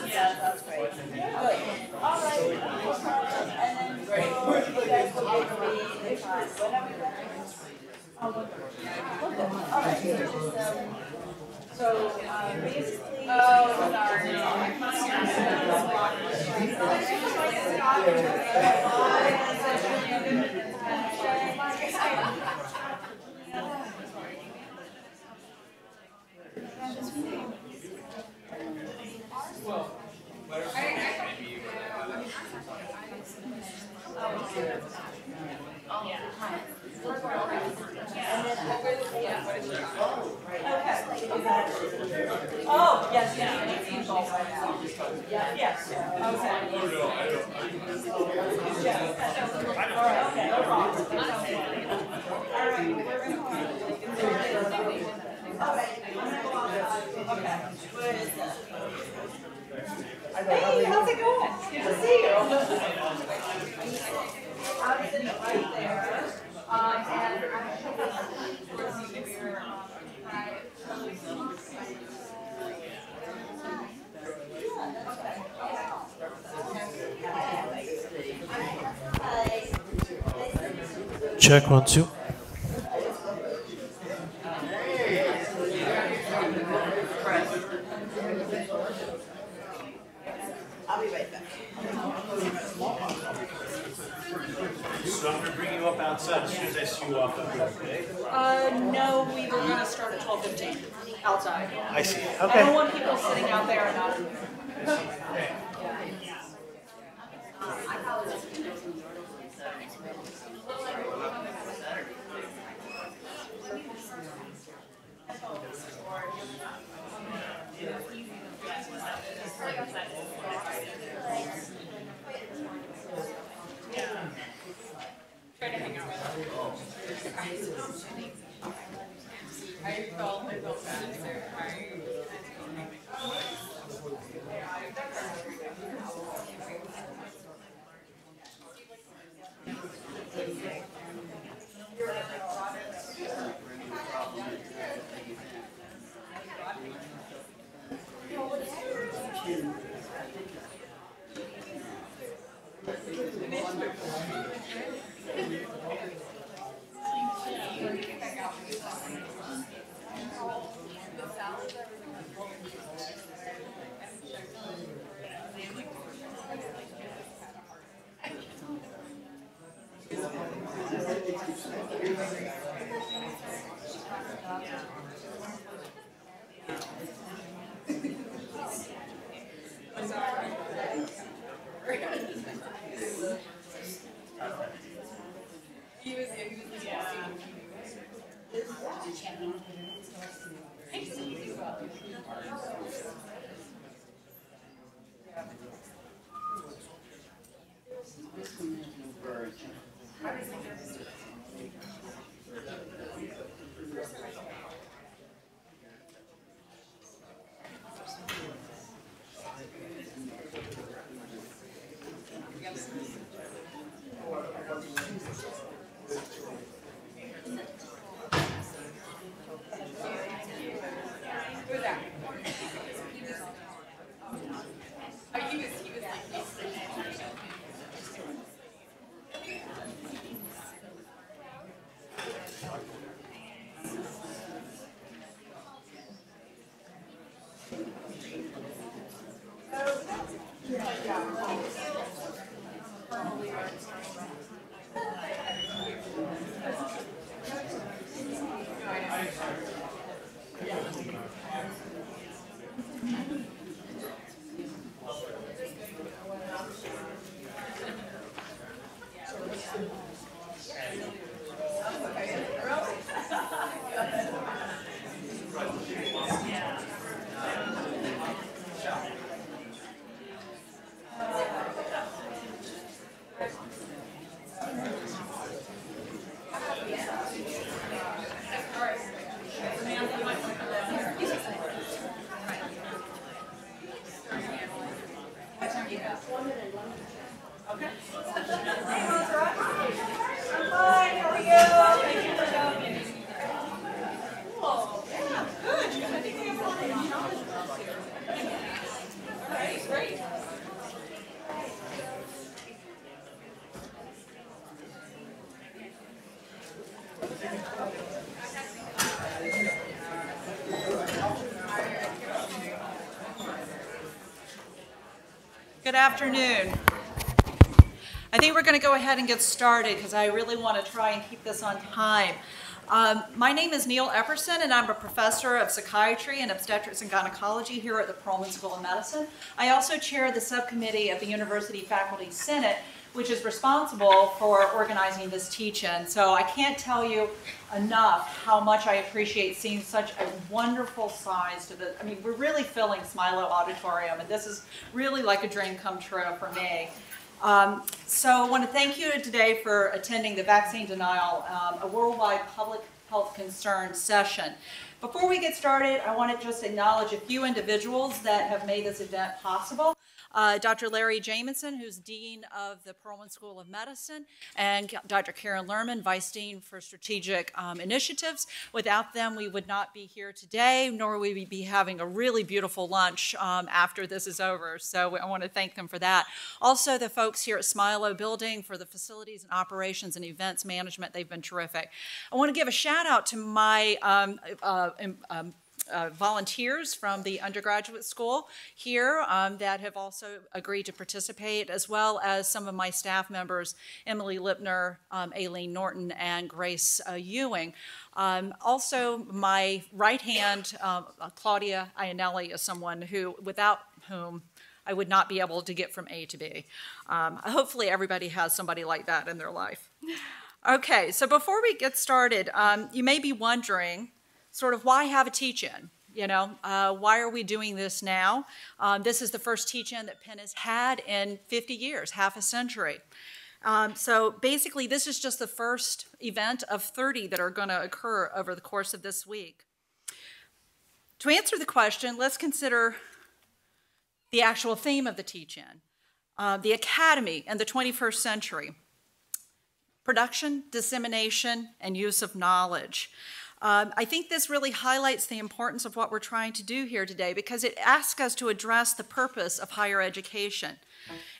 Yeah, that's great. Good. All right. And then you guys will get the time. When are we ready? Oh, okay. All right. So basically, oh, sorry. Oh, yes, yeah. Yes. Okay. All right, okay, no problem. All right. Okay. Hey, how's it going? Good to see you. I'm sitting right there. And Check 1, 2. I'll be right back. So I'm going to bring you up outside as soon as I see you off the board, okay? No, we were going to start at 12:15 outside. I see. I Okay. don't want people sitting out there and not. Good afternoon. I think we're going to go ahead and get started because I really want to try and keep this on time. My name is Neil Epperson, and I'm a professor of psychiatry and obstetrics and gynecology here at the Perlman School of Medicine. I also chair the subcommittee of the University Faculty Senate, which is responsible for organizing this teach-in. So I can't tell you enough how much I appreciate seeing such a wonderful size to the, I mean, we're really filling Smilo Auditorium, and this is really like a dream come true for me. So I want to thank you today for attending the Vaccine Denial, a worldwide public health concern session. Before we get started, I want to just acknowledge a few individuals that have made this event possible. Dr. Larry Jamieson, who's Dean of the Perlman School of Medicine, and Dr. Karen Lerman, Vice Dean for Strategic Initiatives. Without them, we would not be here today, nor would we be having a really beautiful lunch after this is over. So I want to thank them for that. Also, the folks here at Smilo Building for the facilities and operations and events management, they've been terrific. I want to give a shout out to my volunteers from the undergraduate school here that have also agreed to participate, as well as some of my staff members, Emily Lipner, Aileen Norton, and Grace Ewing. Also, my right hand, Claudia Iannelli, is someone without whom I would not be able to get from A to B. Hopefully everybody has somebody like that in their life. Okay, so before we get started, you may be wondering, sort of, why have a teach-in? You know, why are we doing this now? This is the first teach-in that Penn has had in 50 years, half a century. So basically, this is just the first event of 30 that are going to occur over the course of this week. To answer the question, let's consider the actual theme of the teach-in, the academy and the 21st century, production, dissemination, and use of knowledge. I think this really highlights the importance of what we're trying to do here today, because it asks us to address the purpose of higher education.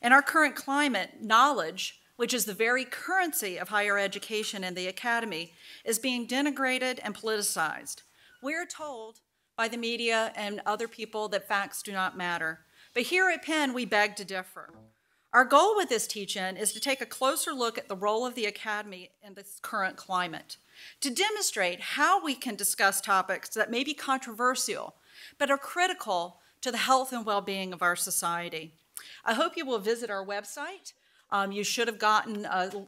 In our current climate, knowledge, which is the very currency of higher education and the academy, is being denigrated and politicized. We're told by the media and other people that facts do not matter. But here at Penn, we beg to differ. Our goal with this teach-in is to take a closer look at the role of the academy in this current climate, to demonstrate how we can discuss topics that may be controversial, but are critical to the health and well-being of our society. I hope you will visit our website. You should have gotten a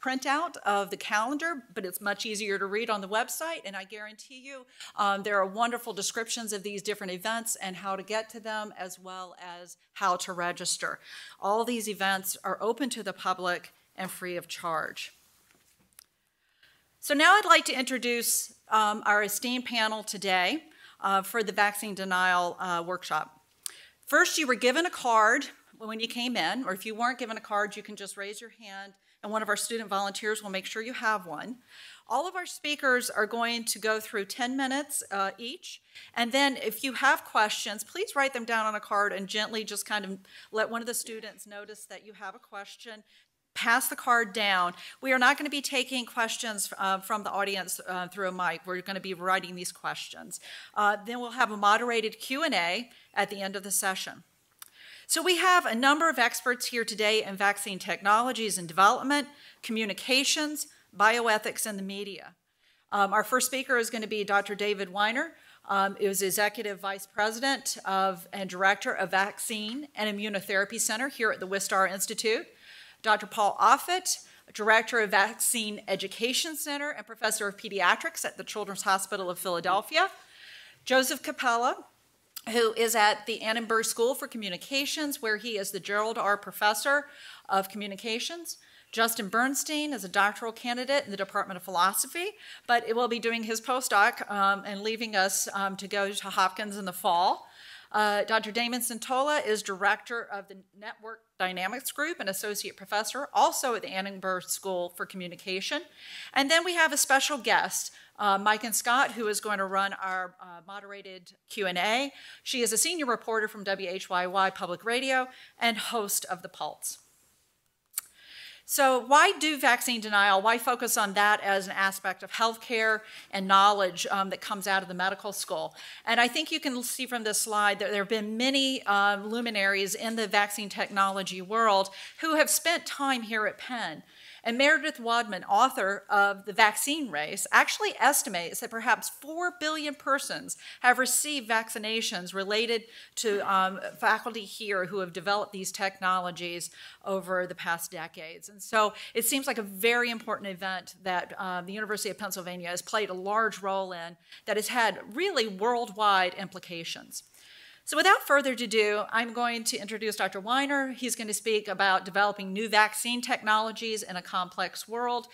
printout of the calendar, but it's much easier to read on the website, and I guarantee you there are wonderful descriptions of these different events and how to get to them, as well as how to register. All these events are open to the public and free of charge. So now I'd like to introduce our esteemed panel today for the vaccine denial workshop. First, you were given a card when you came in, or if you weren't given a card, you can just raise your hand and one of our student volunteers will make sure you have one. All of our speakers are going to go through 10 minutes each, and then if you have questions, please write them down on a card and gently just kind of let one of the students notice that you have a question. Pass the card down. We are not going to be taking questions from the audience through a mic. We're going to be writing these questions. Then we'll have a moderated Q&A at the end of the session. So we have a number of experts here today in vaccine technologies and development, communications, bioethics, and the media. Our first speaker is going to be Dr. David Weiner, Is Executive Vice President and Director of Vaccine and Immunotherapy Center here at the Wistar Institute. Dr. Paul Offit, Director of Vaccine Education Center and Professor of Pediatrics at the Children's Hospital of Philadelphia. Joseph Capella, who is at the Annenberg School for Communications, where he is the Gerald R. Professor of Communications. Justin Bernstein is a doctoral candidate in the Department of Philosophy, but it will be doing his postdoc and leaving us to go to Hopkins in the fall. Dr. Damon Santola is director of the Network Dynamics Group and associate professor, also at the Annenberg School for Communication. And then we have a special guest, Mike and Scott, who is going to run our moderated Q&A. She is a senior reporter from WHYY Public Radio and host of The Pulse. So why do vaccine denial? Why focus on that as an aspect of healthcare and knowledge that comes out of the medical school? And I think you can see from this slide that there have been many luminaries in the vaccine technology world who have spent time here at Penn. And Meredith Wadman, author of The Vaccine Race, actually estimates that perhaps 4 billion persons have received vaccinations related to faculty here who have developed these technologies over the past decades. And so it seems like a very important event that the University of Pennsylvania has played a large role in that has had really worldwide implications. So without further ado, I'm going to introduce Dr. Weiner. He's going to speak about developing new vaccine technologies in a complex world.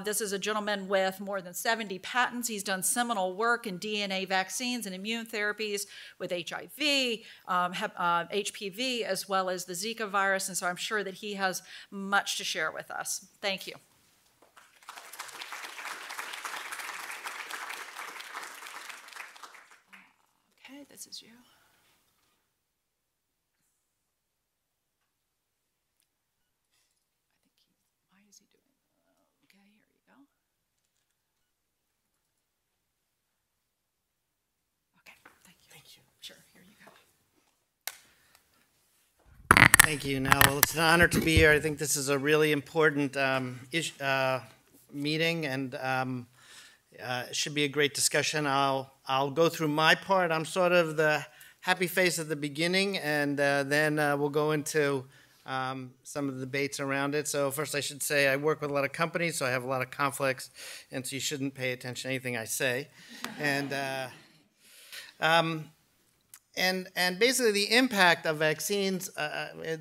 This is a gentleman with more than 70 patents. He's done seminal work in DNA vaccines and immune therapies with HIV, HPV, as well as the Zika virus, and so I'm sure that he has much to share with us. Thank you. Okay, this is you. Thank you. Now, well, it's an honor to be here. I think this is a really important meeting, and it should be a great discussion. I'll go through my part. I'm sort of the happy face at the beginning, and then we'll go into some of the debates around it. So first, I should say I work with a lot of companies, so I have a lot of conflicts, and so you shouldn't pay attention to anything I say. And basically the impact of vaccines,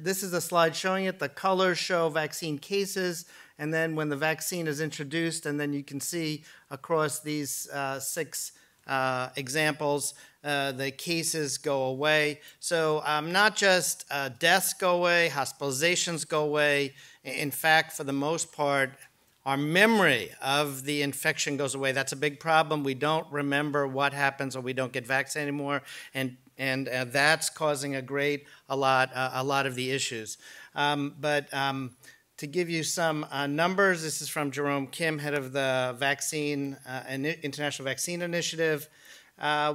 this is a slide showing it. The colors show vaccine cases, and then when the vaccine is introduced, and then you can see across these 6 examples, the cases go away. So not just deaths go away, hospitalizations go away. In fact, for the most part, our memory of the infection goes away. That's a big problem. We don't remember what happens when we don't get vaccinated anymore, and that's causing a lot of the issues. But to give you some numbers, this is from Jerome Kim, head of the International Vaccine Initiative.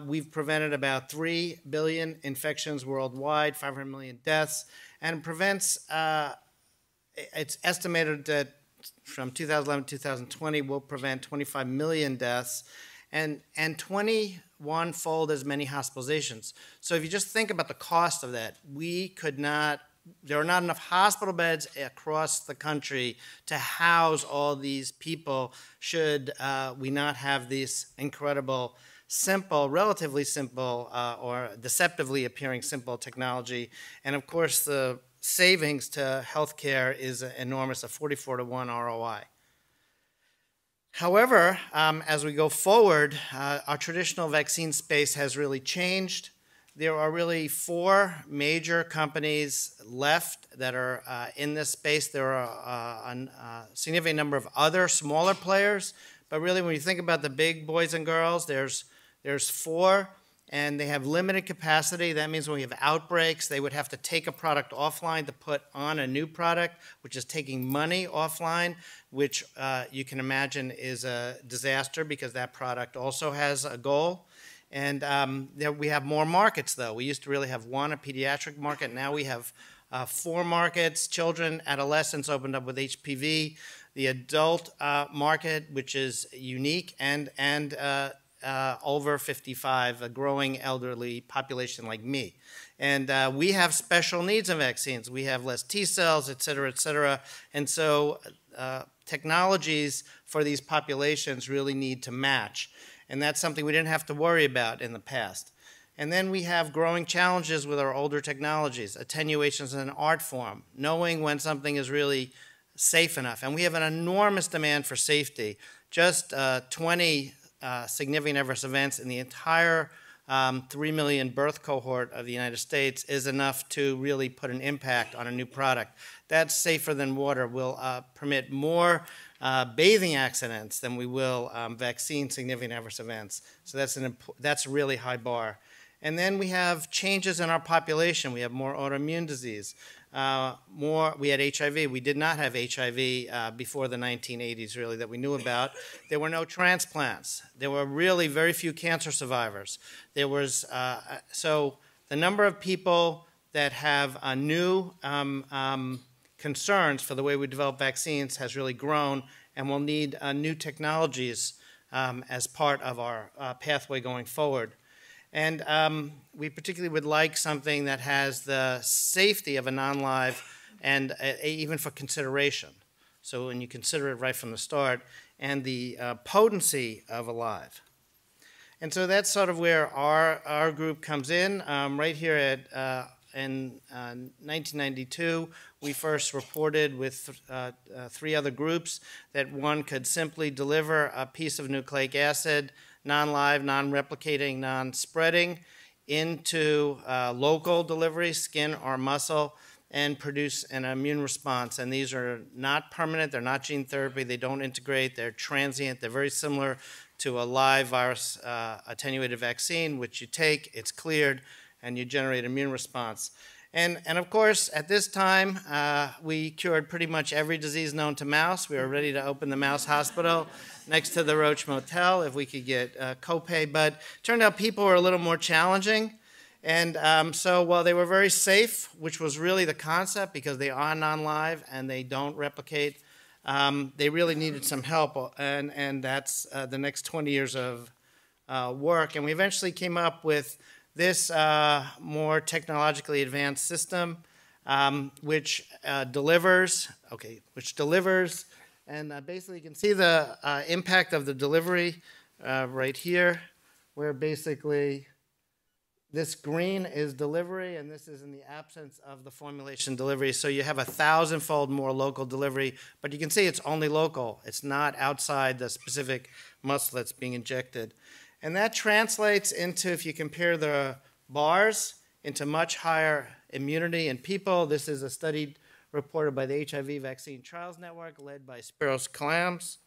We've prevented about 3 billion infections worldwide, 500 million deaths, and prevents. It's estimated that from 2011 to 2020 will prevent 25 million deaths and 21-fold as many hospitalizations. So if you just think about the cost of that, there are not enough hospital beds across the country to house all these people should we not have this incredible, simple, relatively simple, or deceptively appearing simple technology. And of course, the savings to healthcare is enormous, a 44-to-1 ROI. However, as we go forward, our traditional vaccine space has really changed. There are really 4 major companies left that are in this space. There are a significant number of other smaller players, but really when you think about the big boys and girls, there's 4, and they have limited capacity. That means when we have outbreaks, they would have to take a product offline to put on a new product, which is taking money offline, which you can imagine is a disaster because that product also has a goal. And we have more markets, though. We used to really have 1, a pediatric market. Now we have 4 markets. Children, adolescents opened up with HPV. The adult market, which is unique, and over 55, a growing elderly population like me. And we have special needs in vaccines. We have less T cells, et cetera, et cetera. And so technologies for these populations really need to match. And that's something we didn't have to worry about in the past. And then we have growing challenges with our older technologies. Attenuation is an art form, knowing when something is really safe enough. And we have an enormous demand for safety. Just 20 significant adverse events in the entire 3 million birth cohort of the United States is enough to really put an impact on a new product. That's safer than water. We'll permit more bathing accidents than we will vaccine significant adverse events. So that's a really high bar. And then we have changes in our population. We have more autoimmune disease. We had HIV. We did not have HIV before the 1980s, really, that we knew about. There were no transplants. There were really very few cancer survivors. There was, so the number of people that have new concerns for the way we develop vaccines has really grown, and we'll need new technologies as part of our pathway going forward. And we particularly would like something that has the safety of a non-live and even for consideration. So when you consider it right from the start, and the potency of a live. And so that's sort of where our group comes in. Right here in 1992, we first reported with 3 other groups that one could simply deliver a piece of nucleic acid, non-live, non-replicating, non-spreading, into local delivery, skin or muscle, and produce an immune response. And these are not permanent, they're not gene therapy, they don't integrate, they're transient, they're very similar to a live virus attenuated vaccine, which you take, it's cleared, and you generate immune response. And of course, at this time, we cured pretty much every disease known to mouse. We were ready to open the mouse hospital next to the Roach Motel if we could get copay. But it turned out people were a little more challenging. And so while they were very safe, which was really the concept because they are non-live and they don't replicate, they really needed some help. And that's the next 20 years of work. And we eventually came up with this more technologically advanced system, which delivers, and basically you can see the impact of the delivery right here, where basically this green is delivery, and this is in the absence of the formulation delivery. So you have 1,000-fold more local delivery, but you can see it's only local. It's not outside the specific muscle that's being injected. And that translates into, if you compare the bars, into much higher immunity in people. This is a study reported by the HIV Vaccine Trials Network, led by Spiros Kalams.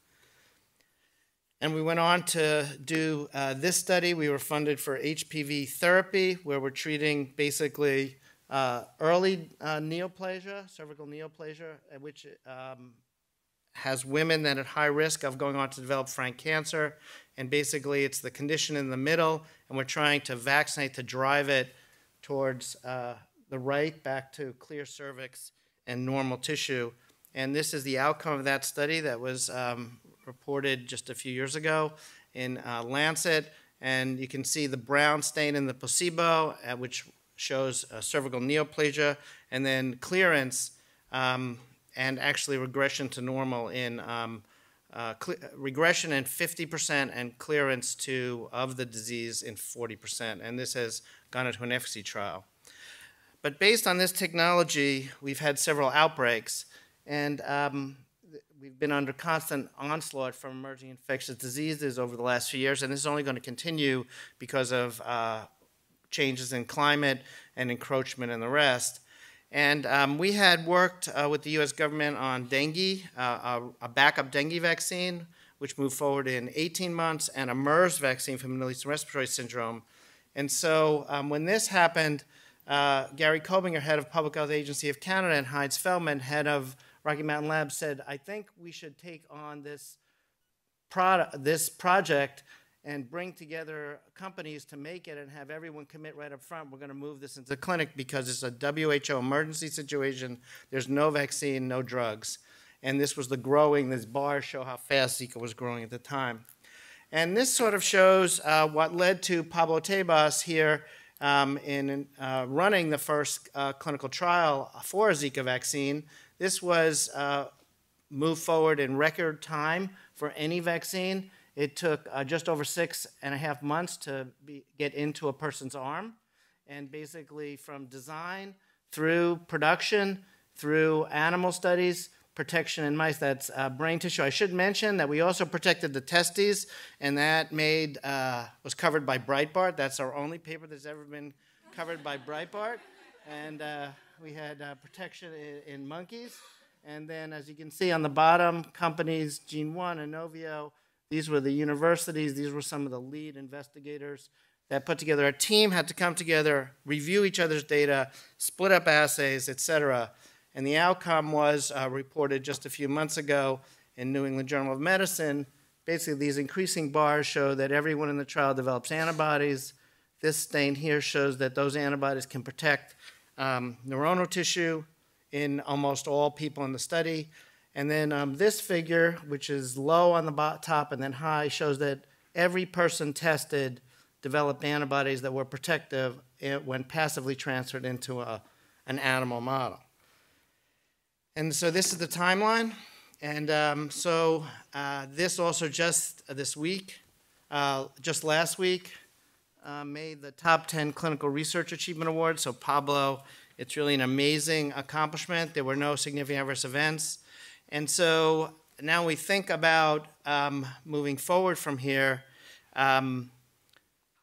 And we went on to do this study. We were funded for HPV therapy, where we're treating basically early neoplasia, cervical neoplasia, which has women that are at high risk of going on to develop frank cancer. And basically, it's the condition in the middle, and we're trying to vaccinate to drive it towards the right, back to clear cervix and normal tissue. And this is the outcome of that study that was reported just a few years ago in Lancet. And you can see the brown stain in the placebo, which shows cervical neoplasia, and then clearance and actually regression to normal in regression in 50% and clearance of the disease in 40%. And this has gone into an efficacy trial. But based on this technology, we've had several outbreaks, and we've been under constant onslaught from emerging infectious diseases over the last few years, and this is only going to continue because of changes in climate and encroachment and the rest. And we had worked with the U.S. government on dengue, a backup dengue vaccine, which moved forward in 18 months, and a MERS vaccine for Middle Eastern Respiratory Syndrome. And so when this happened, Gary Kobinger, head of Public Health Agency of Canada, and Heinz Feldman, head of Rocky Mountain Labs, said, I think we should take on this project and bring together companies to make it and have everyone commit right up front. We're going to move this into the clinic because it's a WHO emergency situation. There's no vaccine, no drugs. And this was these bars show how fast Zika was growing at the time. And this sort of shows what led to Pablo Tebas here in running the first clinical trial for a Zika vaccine. This was moved forward in record time for any vaccine. It took just over 6.5 months to get into a person's arm. And basically from design through production, through animal studies, protection in mice, that's brain tissue. I should mention that we also protected the testes, and that was covered by Breitbart. That's our only paper that's ever been covered by Breitbart. And we had protection in monkeys. And then, as you can see on the bottom, companies, Gene 1 and Novio, these were the universities, these were some of the lead investigators that put together a team, had to come together, review each other's data, split up assays, et cetera. And the outcome was reported just a few months ago in New England Journal of Medicine. Basically, these increasing bars show that everyone in the trial develops antibodies. This stain here shows that those antibodies can protect neuronal tissue in almost all people in the study. And then this figure, which is low on the top and then high, shows that every person tested developed antibodies that were protective when passively transferred into an animal model. And so this is the timeline. And this also just this week, just last week, made the top 10 Clinical Research Achievement Awards. So Pablo, it's really an amazing accomplishment. There were no significant adverse events. And so now we think about moving forward from here.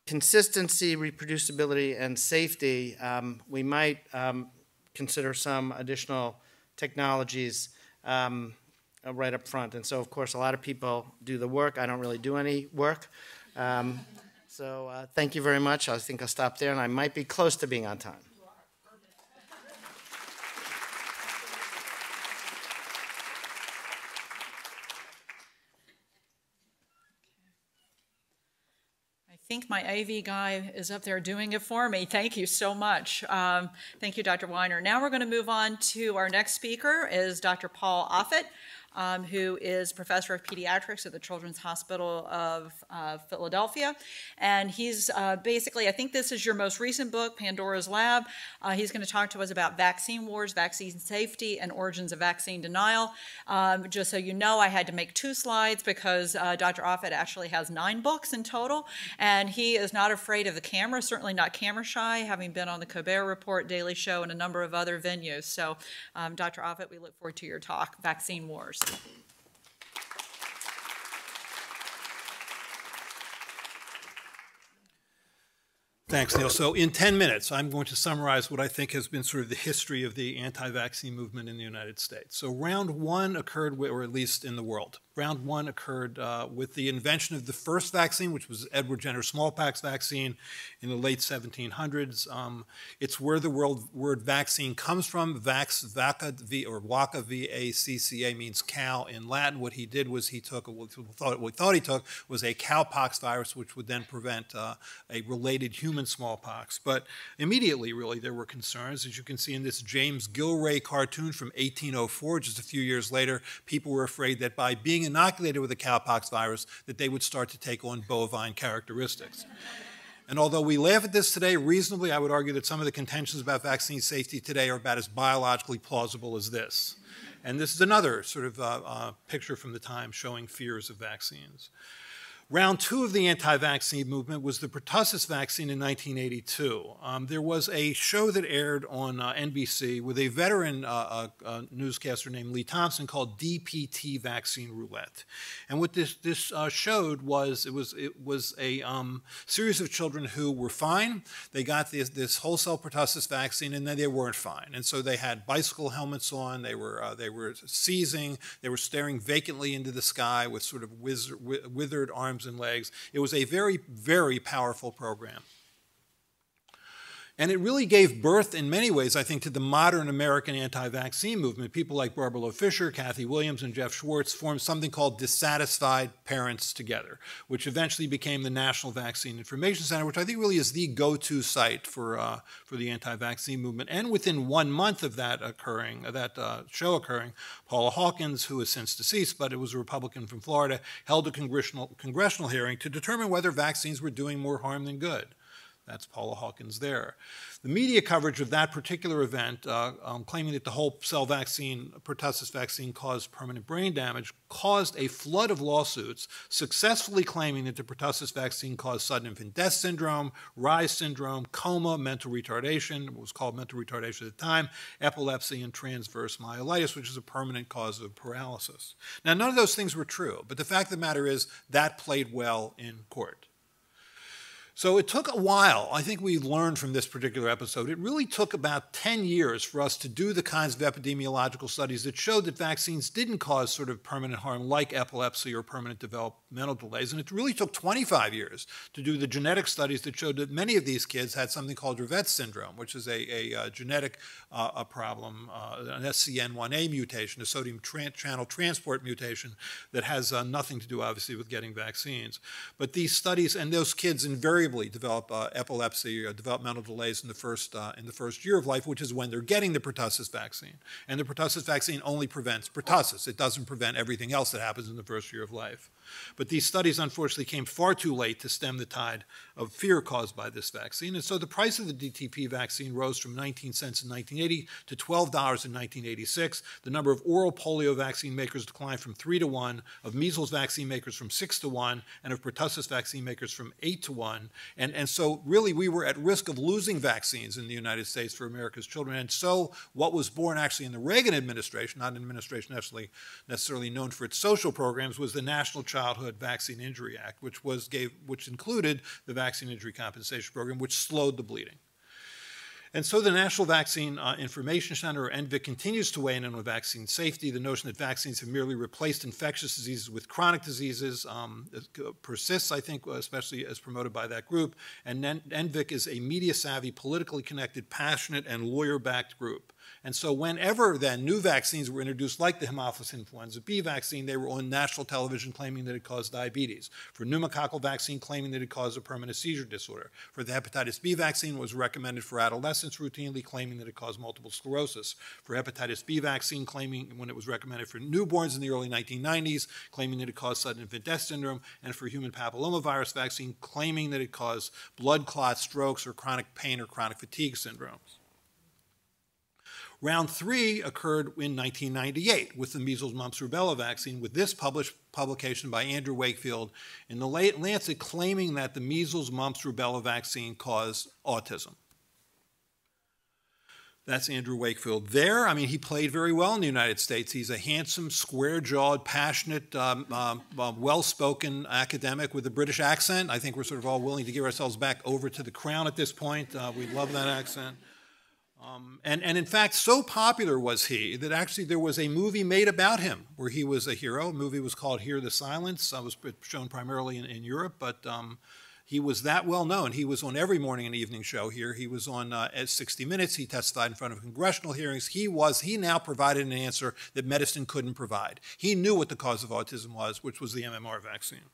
Consistency, reproducibility, and safety, we might consider some additional technologies right up front. And so, of course, a lot of people do the work. I don't really do any work. So thank you very much. I think I'll stop there, and I might be close to being on time. I think my AV guy is up there doing it for me. Thank you so much. Thank you, Dr. Weiner. Now we're going to move on to our next speaker is Dr. Paul Offit, who is professor of pediatrics at the Children's Hospital of Philadelphia. And he's basically, I think this is your most recent book, Pandora's Lab. He's going to talk to us about vaccine wars, vaccine safety, and origins of vaccine denial. Just so you know, I had to make 2 slides because Dr. Offit actually has 9 books in total. And he is not afraid of the camera, certainly not camera shy, having been on the Colbert Report, Daily Show, and a number of other venues. So, Dr. Offit, we look forward to your talk, Vaccine Wars. Thanks, Neil. So in 10 minutes, I'm going to summarize what I think has been sort of the history of the anti-vaccine movement in the United States. So round 1 occurred, or at least in the world. Round 1 occurred with the invention of the first vaccine, which was Edward Jenner smallpox vaccine in the late 1700s. It's where the word vaccine comes from. Vacca, V-A-C-C-A, means cow in Latin. What he did was he took, what we thought he took was a cowpox virus, which would then prevent a related human smallpox. But immediately, really, there were concerns. As you can see in this James Gilray cartoon from 1804, just a few years later, people were afraid that by being inoculated with a cowpox virus, that they would start to take on bovine characteristics. And although we laugh at this today, reasonably, I would argue that some of the contentions about vaccine safety today are about as biologically plausible as this. And this is another sort of picture from the time showing fears of vaccines. Round 2 of the anti-vaccine movement was the pertussis vaccine in 1982. There was a show that aired on NBC with a veteran newscaster named Lee Thompson called DPT Vaccine Roulette. And what this showed was it was a series of children who were fine. They got this wholesale pertussis vaccine, and then they weren't fine. And so they had bicycle helmets on. They were seizing. They were staring vacantly into the sky with sort of withered arms and legs. It was a very, very powerful program. And it really gave birth in many ways, I think, to the modern American anti-vaccine movement. People like Barbara Loe Fisher, Kathy Williams, and Jeff Schwartz formed something called Dissatisfied Parents Together, which eventually became the National Vaccine Information Center, which I think really is the go-to site for the anti-vaccine movement. And within 1 month of that show occurring, Paula Hawkins, who is since deceased, but it was a Republican from Florida, held a congressional hearing to determine whether vaccines were doing more harm than good. That's Paula Hawkins there. The media coverage of that particular event, claiming that the whole cell vaccine, pertussis vaccine, caused permanent brain damage, caused a flood of lawsuits, successfully claiming that the pertussis vaccine caused sudden infant death syndrome, Reye's syndrome, coma, mental retardation, it was called mental retardation at the time, epilepsy, and transverse myelitis, which is a permanent cause of paralysis. Now, none of those things were true, but the fact of the matter is that played well in court. So it took a while. I think we learned from this particular episode. It really took about 10 years for us to do the kinds of epidemiological studies that showed that vaccines didn't cause sort of permanent harm like epilepsy or permanent developmental delays. And it really took 25 years to do the genetic studies that showed that many of these kids had something called Dravet's syndrome, which is a genetic problem, an SCN1A mutation, a sodium channel transport mutation that has nothing to do, obviously, with getting vaccines. But these studies, and those kids invariably develop epilepsy or developmental delays in the first year of life, which is when they're getting the pertussis vaccine. And the pertussis vaccine only prevents pertussis. It doesn't prevent everything else that happens in the first year of life. But these studies, unfortunately, came far too late to stem the tide of fear caused by this vaccine. And so the price of the DTP vaccine rose from 19 cents in 1980 to $12 in 1986. The number of oral polio vaccine makers declined from 3 to 1, of measles vaccine makers from 6 to 1, and of pertussis vaccine makers from 8 to 1. And so really we were at risk of losing vaccines in the United States for America's children. And so what was born actually in the Reagan administration, not an administration necessarily known for its social programs, was the National Childhood Vaccine Injury Act, which included the Vaccine Injury Compensation Program, which slowed the bleeding. And so the National Vaccine Information Center, or NVIC, continues to weigh in on vaccine safety. The notion that vaccines have merely replaced infectious diseases with chronic diseases persists, I think, especially as promoted by that group. And NVIC is a media-savvy, politically connected, passionate, and lawyer-backed group. And so whenever then new vaccines were introduced, like the Haemophilus influenza B vaccine, they were on national television claiming that it caused diabetes. For pneumococcal vaccine, claiming that it caused a permanent seizure disorder. For the hepatitis B vaccine, it was recommended for adolescents routinely, claiming that it caused multiple sclerosis. For hepatitis B vaccine, claiming when it was recommended for newborns in the early 1990s, claiming that it caused sudden infant death syndrome. And for human papillomavirus vaccine, claiming that it caused blood clots, strokes, or chronic pain or chronic fatigue syndromes. Round 3 occurred in 1998 with the measles, mumps, rubella vaccine, with this publication by Andrew Wakefield in the Lancet claiming that the measles, mumps, rubella vaccine caused autism. That's Andrew Wakefield there. I mean, he played very well in the United States. He's a handsome, square-jawed, passionate, well-spoken academic with a British accent. I think we're sort of all willing to give ourselves back over to the Crown at this point. We love that accent. And in fact, so popular was he that actually there was a movie made about him where he was a hero. The movie was called Hear the Silence. It was shown primarily in Europe, but he was that well known. He was on every morning and evening show here. He was on at 60 Minutes. He testified in front of congressional hearings. He now provided an answer that medicine couldn't provide. He knew what the cause of autism was, which was the MMR vaccine.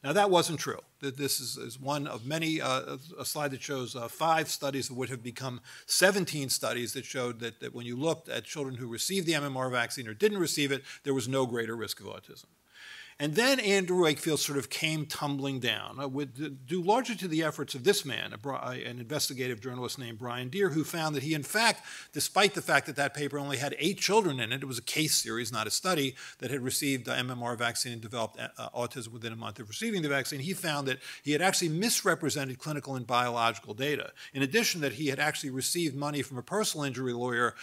Now, that wasn't true. This is one of many, a slide that shows 5 studies that would have become 17 studies that showed that when you looked at children who received the MMR vaccine or didn't receive it, there was no greater risk of autism. And then Andrew Wakefield sort of came tumbling down, due largely to the efforts of this man, an investigative journalist named Brian Deere, who found that he, in fact, despite the fact that that paper only had 8 children in it, it was a case series, not a study, that had received the MMR vaccine and developed autism within a month of receiving the vaccine, he found that he had actually misrepresented clinical and biological data. In addition, that he had actually received money from a personal injury lawyer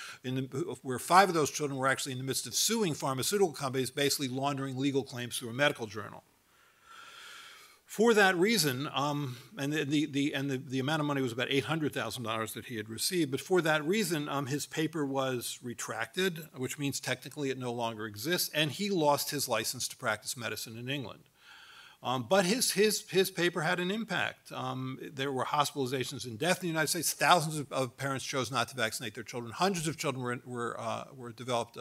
where 5 of those children were actually in the midst of suing pharmaceutical companies, basically laundering legal claims through a medical journal. For that reason, and the amount of money was about $800,000 that he had received, but for that reason, his paper was retracted, which means technically it no longer exists, and he lost his license to practice medicine in England. But his paper had an impact. There were hospitalizations and death in the United States. Thousands of parents chose not to vaccinate their children. Hundreds of children were developed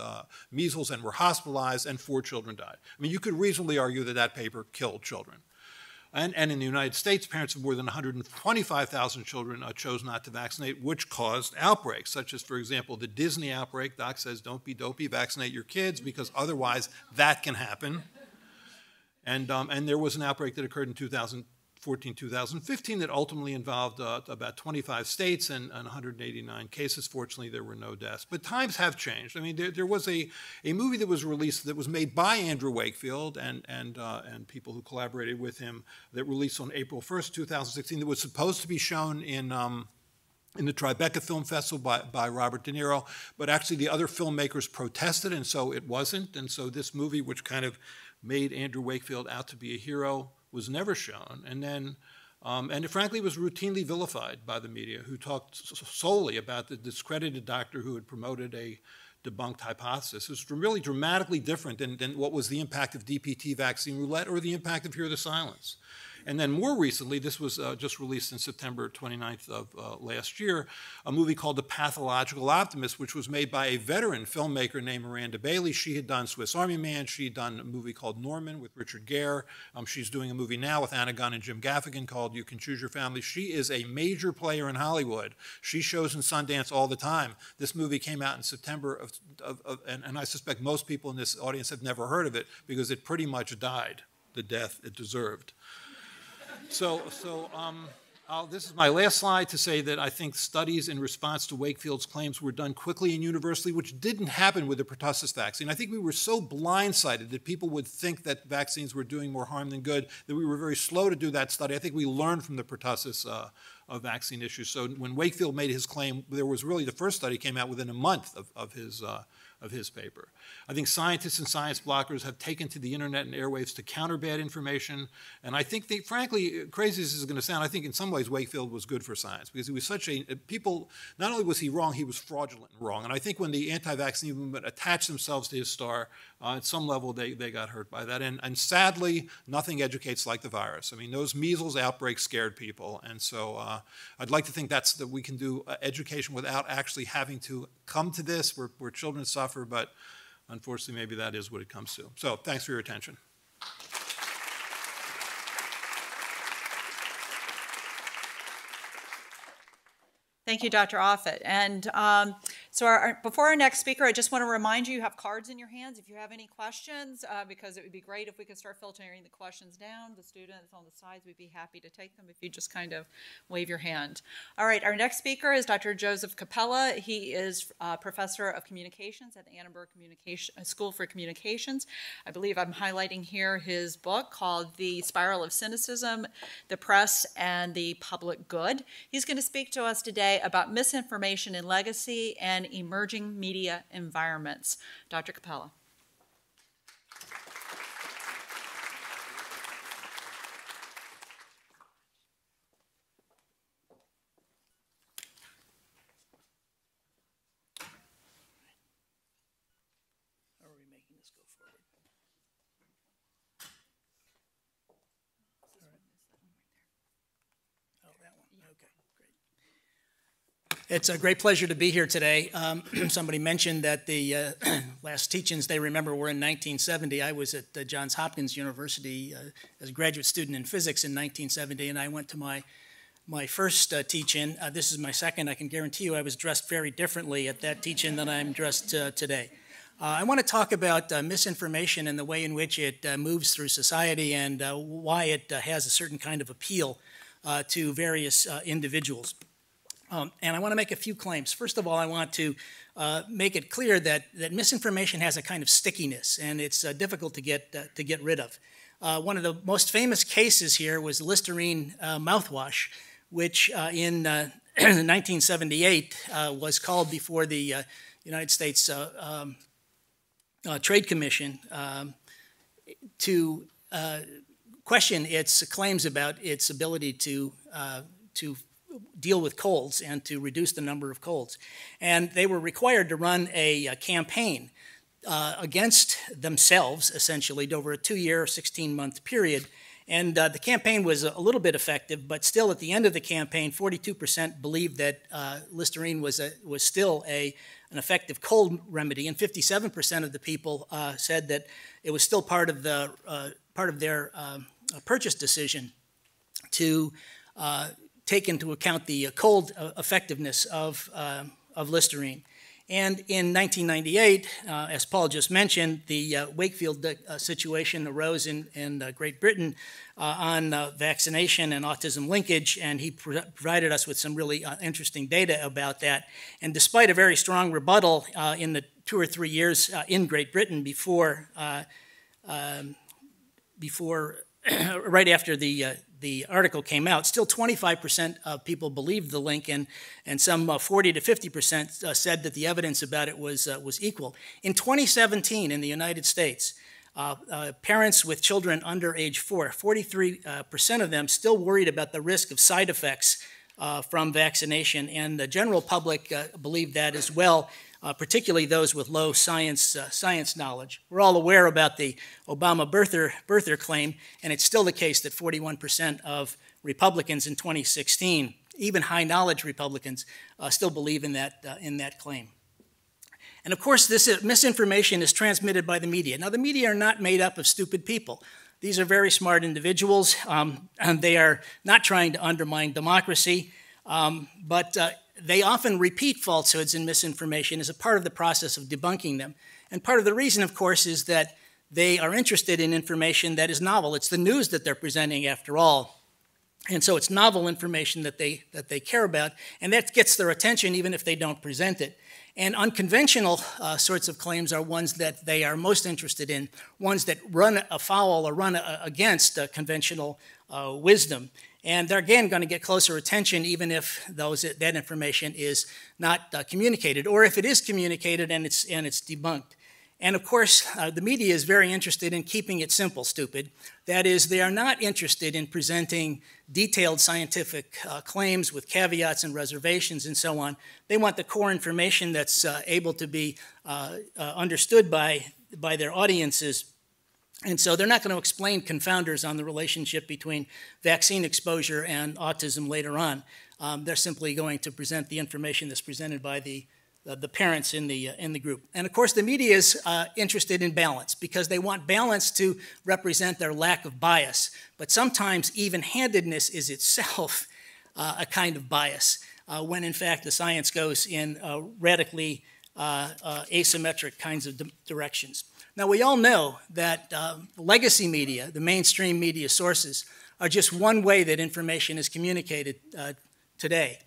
measles and were hospitalized, and 4 children died. I mean, you could reasonably argue that that paper killed children. And in the United States, parents of more than 125,000 children chose not to vaccinate, which caused outbreaks, such as, for example, the Disney outbreak. Doc says, don't be dopey, vaccinate your kids, because otherwise that can happen. And there was an outbreak that occurred in 2014, 2015 that ultimately involved about 25 states and 189 cases. Fortunately, there were no deaths. But times have changed. I mean, there was a movie that was released that was made by Andrew Wakefield and people who collaborated with him that released on April 1st, 2016 that was supposed to be shown in the Tribeca Film Festival by Robert De Niro, but actually the other filmmakers protested, and so it wasn't. And so this movie, which kind of made Andrew Wakefield out to be a hero, was never shown. And then, and it frankly was routinely vilified by the media, who talked solely about the discredited doctor who had promoted a debunked hypothesis. It was really dramatically different than what was the impact of DPT vaccine roulette or the impact of Hear the Silence. And then more recently, this was just released in September 29th of last year, a movie called The Pathological Optimist, which was made by a veteran filmmaker named Miranda Bailey. She had done Swiss Army Man. She had done a movie called Norman with Richard Gere. She's doing a movie now with Anna Gunn and Jim Gaffigan called You Can Choose Your Family. She is a major player in Hollywood. She shows in Sundance all the time. This movie came out in September and I suspect most people in this audience have never heard of it because it pretty much died the death it deserved. This is my last slide to say that I think studies in response to Wakefield's claims were done quickly and universally, which didn't happen with the pertussis vaccine. I think we were so blindsided that people would think that vaccines were doing more harm than good that we were very slow to do that study. I think we learned from the pertussis vaccine issue. So when Wakefield made his claim, there was really the first study came out within a month of his paper. I think scientists and science bloggers have taken to the internet and airwaves to counter bad information, and I think, frankly, crazy as this is going to sound, I think in some ways Wakefield was good for science because he was such not only was he wrong, he was fraudulent and wrong, and I think when the anti-vaccine movement attached themselves to his star, at some level they got hurt by that, and sadly, nothing educates like the virus. I mean, those measles outbreaks scared people, and so I'd like to think that we can do education without actually having to come to this where children suffer, but unfortunately maybe that is what it comes to. So thanks for your attention. Thank you, Dr. Offit. And before our next speaker, I just want to remind you have cards in your hands if you have any questions, because it would be great if we could start filtering the questions down. The students on the sides, we'd be happy to take them if you just kind of wave your hand. All right, our next speaker is Dr. Joseph Capella. He is professor of communications at the Annenberg School for Communications. I believe I'm highlighting here his book called The Spiral of Cynicism, the Press, and the Public Good. He's going to speak to us today about misinformation in legacy and emerging media environments. Dr. Capella. How are we making this go forward? Oh, that one. Okay, great. It's a great pleasure to be here today. Somebody mentioned that the last teach-ins they remember were in 1970. I was at Johns Hopkins University as a graduate student in physics in 1970, and I went to my first teach-in. This is my second. I can guarantee you I was dressed very differently at that teach-in than I'm dressed today. I want to talk about misinformation and the way in which it moves through society and why it has a certain kind of appeal to various individuals. And I want to make a few claims. First of all, I want to make it clear that misinformation has a kind of stickiness, and it's difficult to get rid of. One of the most famous cases here was Listerine mouthwash, which in 1978 was called before the United States Trade Commission to question its claims about its ability to deal with colds and to reduce the number of colds. And they were required to run a campaign against themselves, essentially, over a 2-year, 16-month period. And the campaign was a little bit effective, but still at the end of the campaign, 42% believed that Listerine was still an effective cold remedy, and 57% of the people said that it was still part of their purchase decision to take into account the cold effectiveness of Listerine. And in 1998, as Paul just mentioned, the Wakefield situation arose in Great Britain on vaccination and autism linkage, and he provided us with some really interesting data about that. And despite a very strong rebuttal in the 2 or 3 years in Great Britain before right after the article came out, still 25% of people believed the link, and some 40 to 50% said that the evidence about it was equal. In 2017, in the United States, parents with children under age 4, 43% of them still worried about the risk of side effects from vaccination, and the general public believed that as well. Particularly those with low science knowledge. We're all aware about the Obama birther claim, and it's still the case that 41% of Republicans in 2016, even high knowledge Republicans, still believe in that claim. And of course, this misinformation is transmitted by the media. Now, the media are not made up of stupid people. These are very smart individuals, and they are not trying to undermine democracy, but they often repeat falsehoods and misinformation as a part of the process of debunking them. And part of the reason, of course, is that they are interested in information that is novel. It's the news that they're presenting, after all. And so it's novel information that they care about, and that gets their attention even if they don't present it. And unconventional sorts of claims are ones that they are most interested in, ones that run afoul or run against conventional wisdom. And they're, again, going to get closer attention even if that information is not communicated, or if it is communicated and it's debunked. And of course, the media is very interested in keeping it simple, stupid. That is, they are not interested in presenting detailed scientific claims with caveats and reservations and so on. They want the core information that's able to be understood by their audiences. And so they're not going to explain confounders on the relationship between vaccine exposure and autism later on. They're simply going to present the information that's presented by the parents in the group. And of course, the media is interested in balance because they want balance to represent their lack of bias. But sometimes even-handedness is itself a kind of bias, when in fact the science goes in radically asymmetric kinds of directions. Now, we all know that legacy media, the mainstream media sources, are just one way that information is communicated today.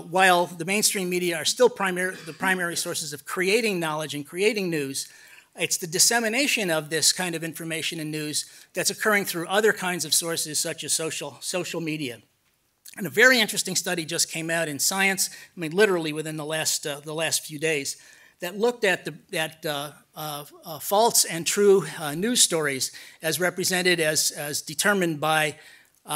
While the mainstream media are still the primary sources of creating knowledge and creating news, it's the dissemination of this kind of information and news that's occurring through other kinds of sources, such as social media. And a very interesting study just came out in Science, I mean, literally within the last few days, that looked at false and true news stories as represented as determined by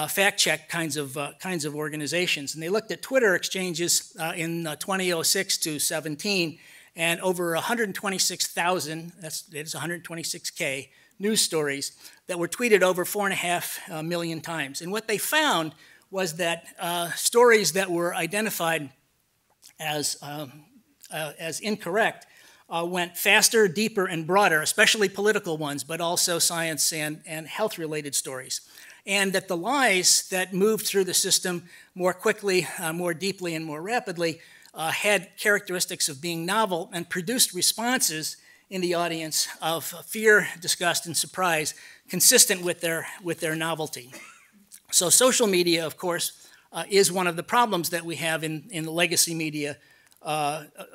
fact-check kinds of organizations. And they looked at Twitter exchanges in 2006 to 17, and over 126,000, that is 126K, news stories that were tweeted over 4.5 million times. And what they found was that stories that were identified as incorrect went faster, deeper, and broader, especially political ones, but also science and health-related stories. And that the lies that moved through the system more quickly, more deeply, and more rapidly had characteristics of being novel and produced responses in the audience of fear, disgust, and surprise consistent with their novelty. So social media, of course, is one of the problems that we have in the legacy media,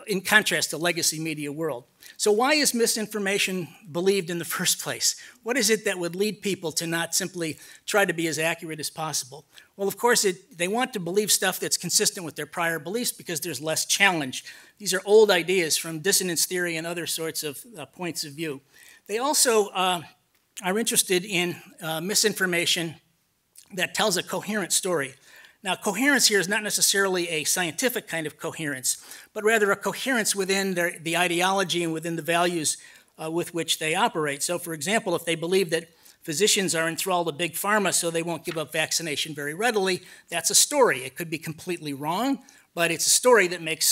in contrast to legacy media world. So why is misinformation believed in the first place? What is it that would lead people to not simply try to be as accurate as possible? Well, of course, they want to believe stuff that's consistent with their prior beliefs because there's less challenge. These are old ideas from dissonance theory and other sorts of points of view. They also are interested in misinformation that tells a coherent story. Now, coherence here is not necessarily a scientific kind of coherence, but rather a coherence within the ideology and within the values with which they operate. So, for example, if they believe that physicians are enthralled to big pharma, so they won't give up vaccination very readily. That's a story. It could be completely wrong, but it's a story that makes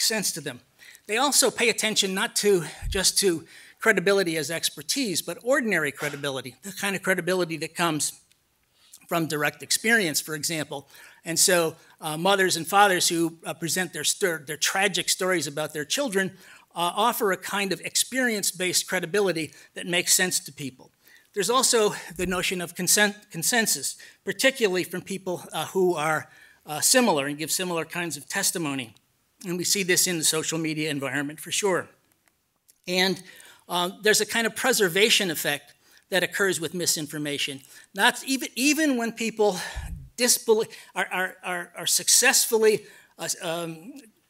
sense to them. They also pay attention not just to credibility as expertise, but ordinary credibility, the kind of credibility that comes from direct experience, for example. And so mothers and fathers who present their tragic stories about their children offer a kind of experience-based credibility that makes sense to people. There's also the notion of consensus, particularly from people who are similar and give similar kinds of testimony. And we see this in the social media environment for sure. And there's a kind of preservation effect that occurs with misinformation. Not even when people are successfully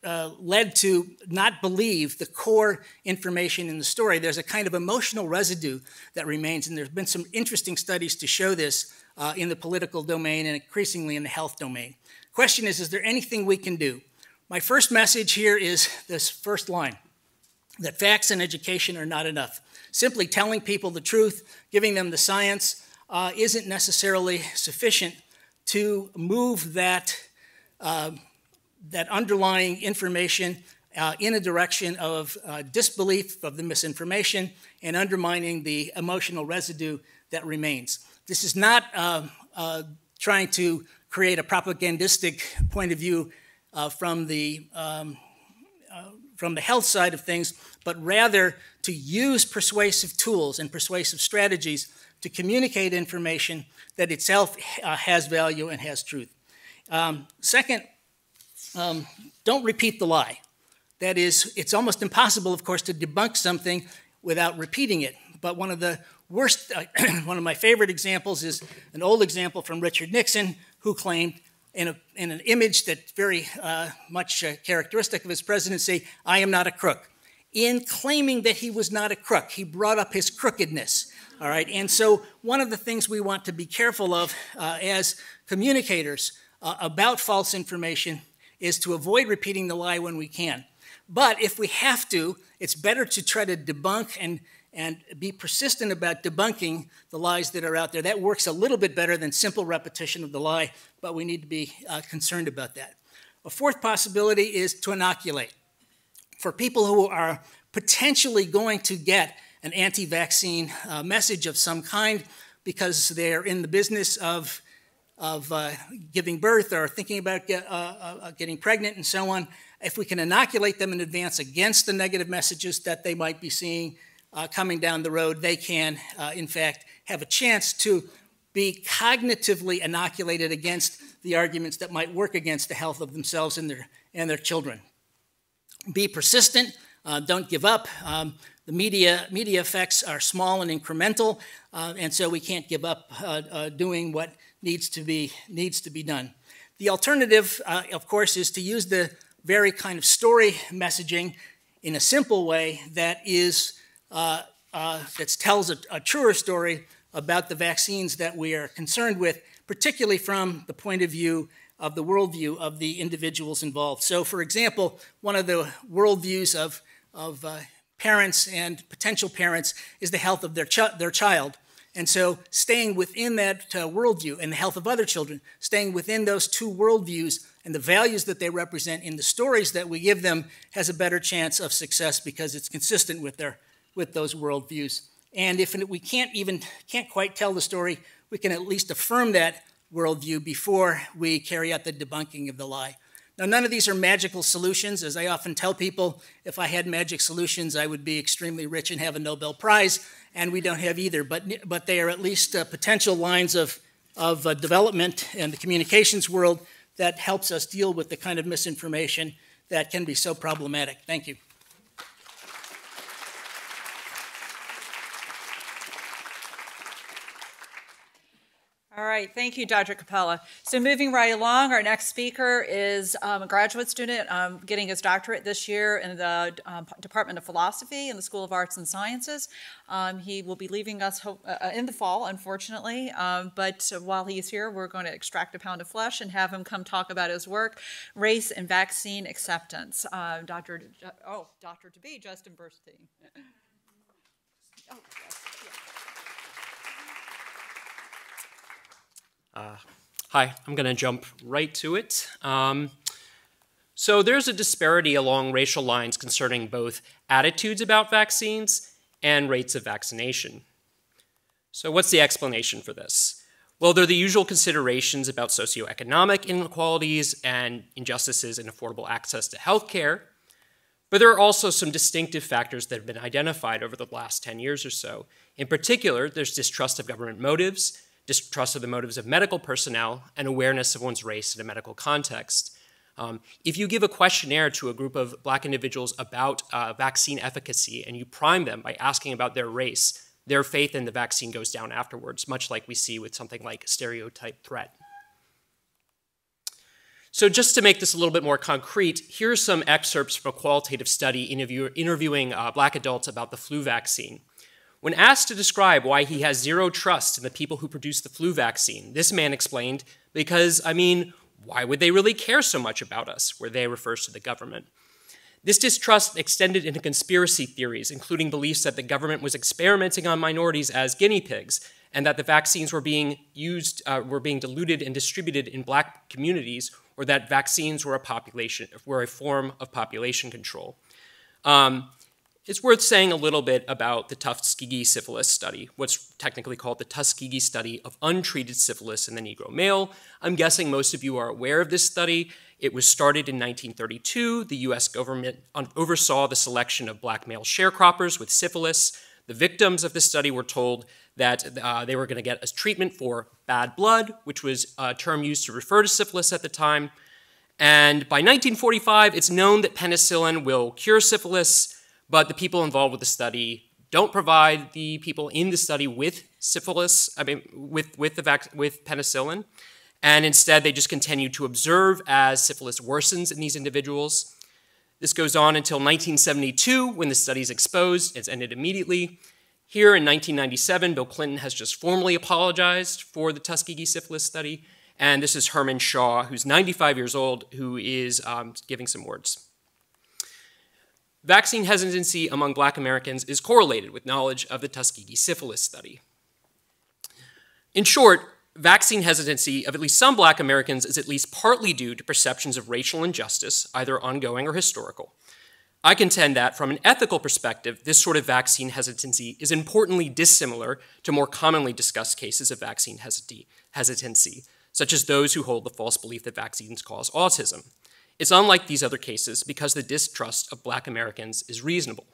led to not believe the core information in the story, there's a kind of emotional residue that remains, and there's been some interesting studies to show this in the political domain and increasingly in the health domain. Question is there anything we can do? My first message here is this first line, that facts and education are not enough. Simply telling people the truth, giving them the science, isn't necessarily sufficient to move that underlying information in a direction of disbelief of the misinformation and undermining the emotional residue that remains. This is not trying to create a propagandistic point of view from the health side of things, but rather to use persuasive tools and persuasive strategies to communicate information that itself has value and has truth. Second, don't repeat the lie. That is, it's almost impossible, of course, to debunk something without repeating it. But one of the worst, one of my favorite examples is an old example from Richard Nixon, who claimed in an image that's very much characteristic of his presidency, "I am not a crook." In claiming that he was not a crook, he brought up his crookedness. All right, and so one of the things we want to be careful of as communicators about false information is to avoid repeating the lie when we can. But if we have to, it's better to try to debunk and be persistent about debunking the lies that are out there. That works a little bit better than simple repetition of the lie, but we need to be concerned about that. A fourth possibility is to inoculate. For people who are potentially going to get an anti-vaccine message of some kind because they're in the business of giving birth or thinking about getting pregnant and so on, if we can inoculate them in advance against the negative messages that they might be seeing coming down the road, they can, in fact, have a chance to be cognitively inoculated against the arguments that might work against the health of themselves and their children. Be persistent. Don't give up. The media effects are small and incremental, and so we can't give up doing what needs to be done. The alternative, of course, is to use the very kind of story messaging in a simple way that tells a truer story about the vaccines that we are concerned with, particularly from the point of view of the worldview of the individuals involved. So, for example, one of the worldviews of parents and potential parents is the health of their child. And so staying within that worldview and the health of other children, staying within those two worldviews and the values that they represent in the stories that we give them has a better chance of success because it's consistent with those worldviews. And if we can't quite tell the story, we can at least affirm that worldview before we carry out the debunking of the lie. Now, none of these are magical solutions. As I often tell people, if I had magic solutions, I would be extremely rich and have a Nobel Prize, and we don't have either. But they are at least potential lines of development in the communications world that helps us deal with the kind of misinformation that can be so problematic. Thank you. All right, thank you, Dr. Capella. So moving right along, our next speaker is a graduate student getting his doctorate this year in the Department of Philosophy in the School of Arts and Sciences. He will be leaving us in the fall, unfortunately, but while he's here, we're going to extract a pound of flesh and have him come talk about his work, Race and Vaccine Acceptance. Dr. to-be, Justin Burstein. Oh, yes. Hi, I'm going to jump right to it. So there's a disparity along racial lines concerning both attitudes about vaccines and rates of vaccination. So what's the explanation for this? Well, there are the usual considerations about socioeconomic inequalities and injustices in affordable access to health care, but there are also some distinctive factors that have been identified over the last 10 years or so. In particular, there's distrust of government motives, distrust of the motives of medical personnel, and awareness of one's race in a medical context. If you give a questionnaire to a group of Black individuals about vaccine efficacy and you prime them by asking about their race, their faith in the vaccine goes down afterwards, much like we see with something like stereotype threat. So just to make this a little bit more concrete, here are some excerpts from a qualitative study interviewing Black adults about the flu vaccine. When asked to describe why he has zero trust in the people who produce the flu vaccine, this man explained, because, why would they really care so much about us? Where they refers to the government. This distrust extended into conspiracy theories, including beliefs that the government was experimenting on minorities as guinea pigs, and that the vaccines were being diluted and distributed in Black communities, or that vaccines were a form of population control. It's worth saying a little bit about the Tuskegee syphilis study, what's technically called the Tuskegee study of untreated syphilis in the Negro male. I'm guessing most of you are aware of this study. It was started in 1932. The US government oversaw the selection of Black male sharecroppers with syphilis. The victims of this study were told that they were going to get a treatment for bad blood, which was a term used to refer to syphilis at the time. And by 1945, it's known that penicillin will cure syphilis, but the people involved with the study don't provide the people in the study with syphilis, with penicillin, and instead they just continue to observe as syphilis worsens in these individuals. This goes on until 1972, when the study is exposed. It's ended immediately. Here in 1997, Bill Clinton has just formally apologized for the Tuskegee syphilis study, and this is Herman Shaw, who's 95 years old, who is giving some words. Vaccine hesitancy among Black Americans is correlated with knowledge of the Tuskegee syphilis study. In short, vaccine hesitancy of at least some Black Americans is at least partly due to perceptions of racial injustice, either ongoing or historical. I contend that, from an ethical perspective, this sort of vaccine hesitancy is importantly dissimilar to more commonly discussed cases of vaccine hesitancy, such as those who hold the false belief that vaccines cause autism. It's unlike these other cases because the distrust of Black Americans is reasonable.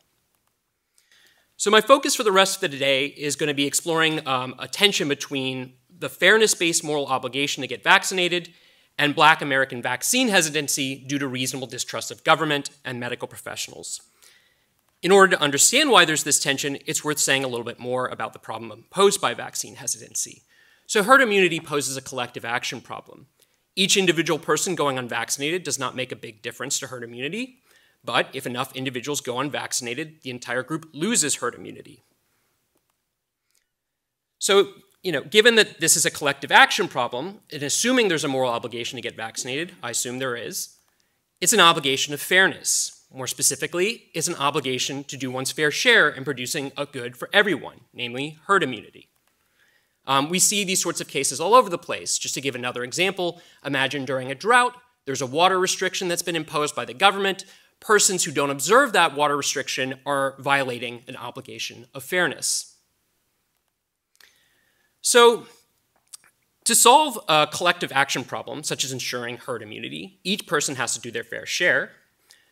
So my focus for the rest of the day is going to be exploring a tension between the fairness-based moral obligation to get vaccinated and Black American vaccine hesitancy due to reasonable distrust of government and medical professionals. In order to understand why there's this tension, it's worth saying a little bit more about the problem posed by vaccine hesitancy. So herd immunity poses a collective action problem. Each individual person going unvaccinated does not make a big difference to herd immunity, but if enough individuals go unvaccinated, the entire group loses herd immunity. So, given that this is a collective action problem, and assuming there's a moral obligation to get vaccinated, I assume there is, it's an obligation of fairness. More specifically, it's an obligation to do one's fair share in producing a good for everyone, namely herd immunity. We see these sorts of cases all over the place. Just to give another example, imagine during a drought, there's a water restriction that's been imposed by the government. Persons who don't observe that water restriction are violating an obligation of fairness. So, to solve a collective action problem, such as ensuring herd immunity, each person has to do their fair share.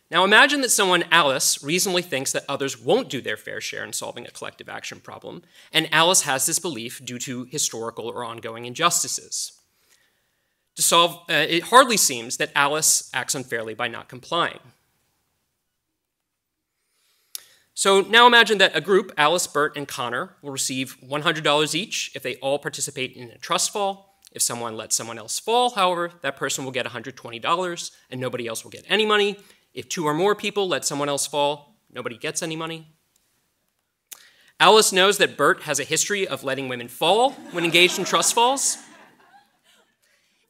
Now imagine that someone, Alice, reasonably thinks that others won't do their fair share in solving a collective action problem, and Alice has this belief due to historical or ongoing injustices. It hardly seems that Alice acts unfairly by not complying. So now imagine that a group, Alice, Bert, and Connor, will receive $100 each if they all participate in a trust fall. If someone lets someone else fall, however, that person will get $120 and nobody else will get any money. If two or more people let someone else fall, nobody gets any money. Alice knows that Bert has a history of letting women fall when engaged in trust falls.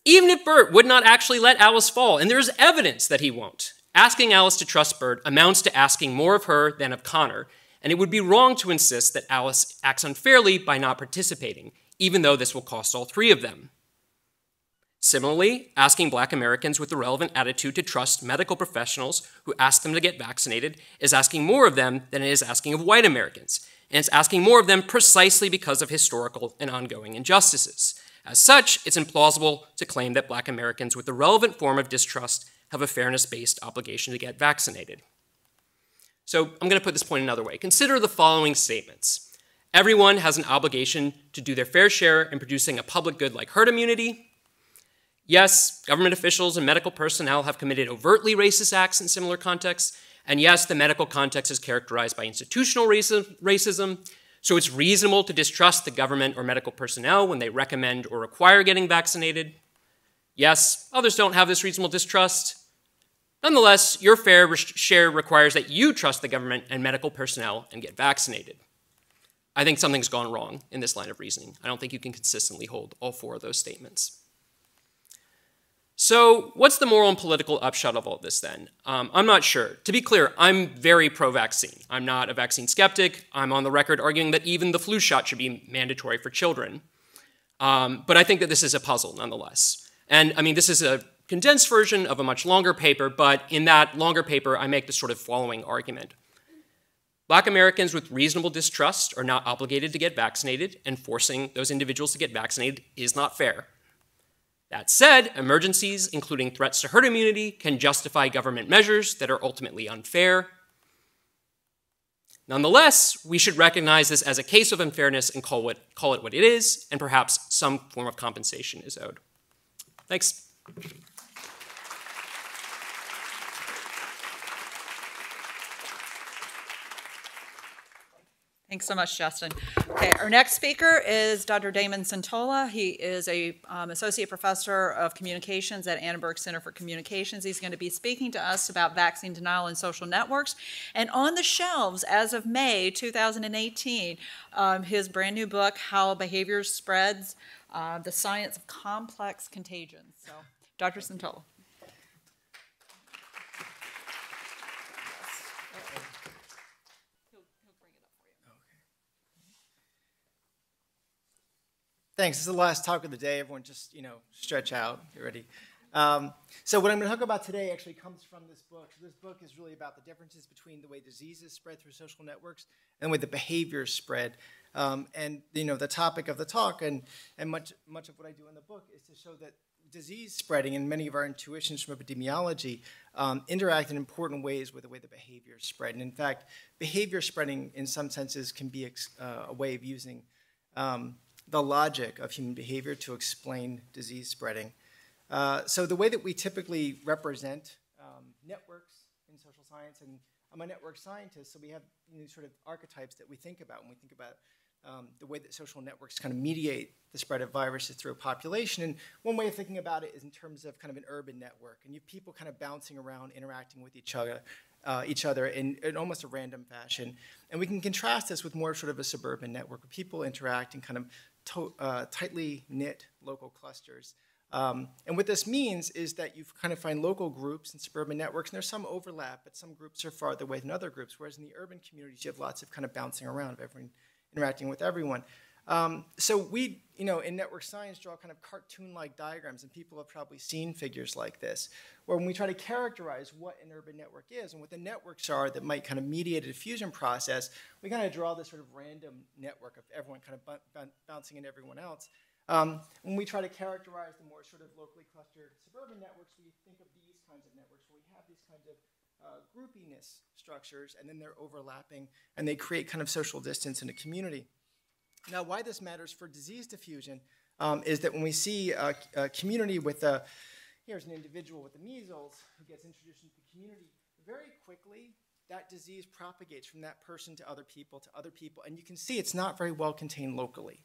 Even if Bert would not actually let Alice fall, and there's evidence that he won't, asking Alice to trust Bert amounts to asking more of her than of Connor, and it would be wrong to insist that Alice acts unfairly by not participating, even though this will cost all three of them. Similarly, asking Black Americans with the relevant attitude to trust medical professionals who ask them to get vaccinated is asking more of them than it is asking of white Americans, and it's asking more of them precisely because of historical and ongoing injustices. As such, it's implausible to claim that Black Americans with the relevant form of distrust have a fairness-based obligation to get vaccinated. So I'm going to put this point another way. Consider the following statements. Everyone has an obligation to do their fair share in producing a public good like herd immunity. Yes, government officials and medical personnel have committed overtly racist acts in similar contexts. And yes, the medical context is characterized by institutional racism. So it's reasonable to distrust the government or medical personnel when they recommend or require getting vaccinated. Yes, others don't have this reasonable distrust. Nonetheless, your fair share requires that you trust the government and medical personnel and get vaccinated. I think something's gone wrong in this line of reasoning. I don't think you can consistently hold all four of those statements. So what's the moral and political upshot of all this then? I'm not sure. To be clear, I'm very pro-vaccine. I'm not a vaccine skeptic. I'm on the record arguing that even the flu shot should be mandatory for children. But I think that this is a puzzle nonetheless. And I mean, this is a condensed version of a much longer paper, but in that longer paper, I make the sort of following argument. Black Americans with reasonable distrust are not obligated to get vaccinated, and forcing those individuals to get vaccinated is not fair. That said, emergencies, including threats to herd immunity, can justify government measures that are ultimately unfair. Nonetheless, we should recognize this as a case of unfairness and call it what it is, and perhaps some form of compensation is owed. Thanks. Thanks so much, Justin. Okay, our next speaker is Dr. Damon Santola. He is a associate professor of communications at Annenberg Center for Communications. He's going to be speaking to us about vaccine denial and social networks. And on the shelves, as of May 2018, his brand new book, How Behavior Spreads, The Science of Complex Contagion. So, Dr. Santola. Thanks. This is the last talk of the day. Everyone just, stretch out, get ready. So what I'm going to talk about today actually comes from this book. So this book is really about the differences between the way diseases spread through social networks and the way the behaviors spread. And the topic of the talk and much of what I do in the book is to show that disease spreading and many of our intuitions from epidemiology interact in important ways with the way the behaviors spread. And in fact, behavior spreading in some senses can be a way of using the logic of human behavior to explain disease spreading. So the way that we typically represent networks in social science, and I'm a network scientist, so we have sort of archetypes that we think about when we think about the way that social networks kind of mediate the spread of viruses through a population. And one way of thinking about it is in terms of kind of an urban network, and you have people kind of bouncing around, interacting with each other in almost a random fashion. And we can contrast this with more sort of a suburban network, where people interact in kind of tightly knit local clusters. And what this means is that you kind of find local groups and suburban networks, and there's some overlap, but some groups are farther away than other groups, whereas in the urban communities, you have lots of kind of bouncing around of everyone interacting with everyone. So we, in network science, draw kind of cartoon-like diagrams, and people have probably seen figures like this, where when we try to characterize what an urban network is and what the networks are that might kind of mediate a diffusion process, we kind of draw this sort of random network of everyone kind of bouncing into everyone else. When we try to characterize the more sort of locally clustered suburban networks, we think of these kinds of networks, where we have these kinds of groupiness structures, and then they're overlapping, and they create kind of social distance in a community. Now, why this matters for disease diffusion is that when we see a community with here's an individual with the measles who gets introduced into the community, very quickly that disease propagates from that person to other people, and you can see it's not very well contained locally.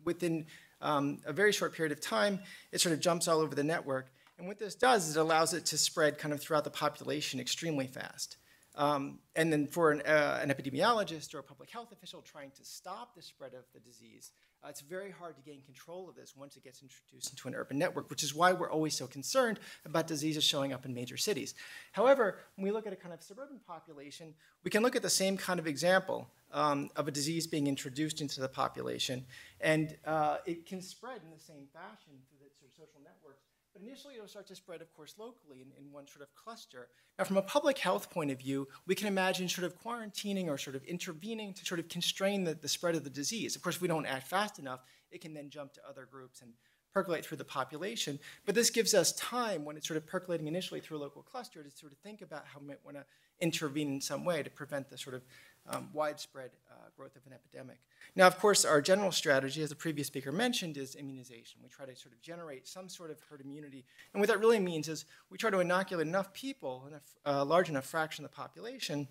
Within a very short period of time, it sort of jumps all over the network. And what this does is it allows it to spread kind of throughout the population extremely fast. And then for an epidemiologist or a public health official trying to stop the spread of the disease, it's very hard to gain control of this once it gets introduced into an urban network, which is why we're always so concerned about diseases showing up in major cities. However, when we look at a kind of suburban population, we can look at the same kind of example of a disease being introduced into the population, and it can spread in the same fashion through the sort of social networks. But initially, it'll start to spread, of course, locally in one sort of cluster. Now, from a public health point of view, we can imagine sort of quarantining or sort of intervening to sort of constrain the spread of the disease. Of course, if we don't act fast enough, it can then jump to other groups and percolate through the population. But this gives us time, when it's sort of percolating initially through a local cluster, to sort of think about how we might want to intervene in some way to prevent the sort of widespread growth of an epidemic. Now, of course, our general strategy, as the previous speaker mentioned, is immunization. We try to sort of generate some sort of herd immunity. And what that really means is we try to inoculate enough people, a large enough fraction of the population,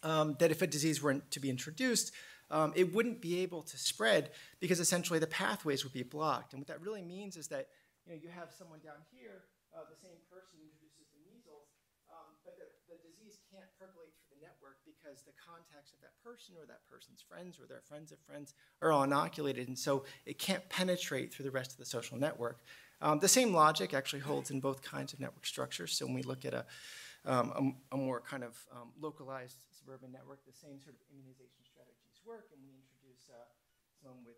that if a disease were to be introduced, it wouldn't be able to spread because essentially the pathways would be blocked. And what that really means is that you have someone down here, the same person introduces the measles, but the disease can't percolate through the network because the contacts of that person or that person's friends or their friends of friends are all inoculated, and so it can't penetrate through the rest of the social network. The same logic actually holds in both kinds of network structures. So when we look at a more kind of localized suburban network, the same sort of immunization strategies work, and we introduce someone with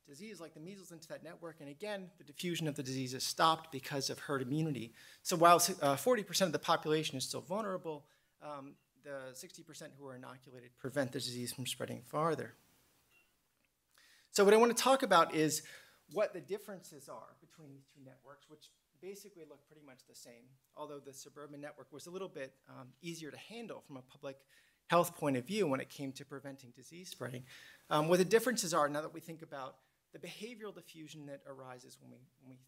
a disease like the measles into that network, and again, the diffusion of the disease is stopped because of herd immunity. So while 40% of the population is still vulnerable, the 60% who are inoculated prevent the disease from spreading farther. So what I want to talk about is what the differences are between these two networks, which basically look pretty much the same, although the suburban network was a little bit easier to handle from a public health point of view when it came to preventing disease spreading. What the differences are, now that we think about the behavioral diffusion that arises when we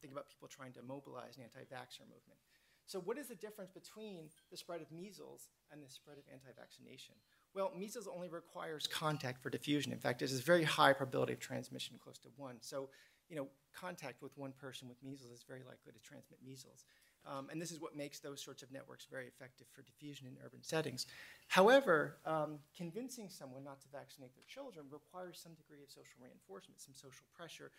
think about people trying to mobilize an anti-vaxxer movement. So what is the difference between the spread of measles and the spread of anti-vaccination? Well, measles only requires contact for diffusion. In fact, there's a very high probability of transmission, close to 1. So, contact with one person with measles is very likely to transmit measles. And this is what makes those sorts of networks very effective for diffusion in urban settings. However, convincing someone not to vaccinate their children requires some degree of social reinforcement, some social pressure,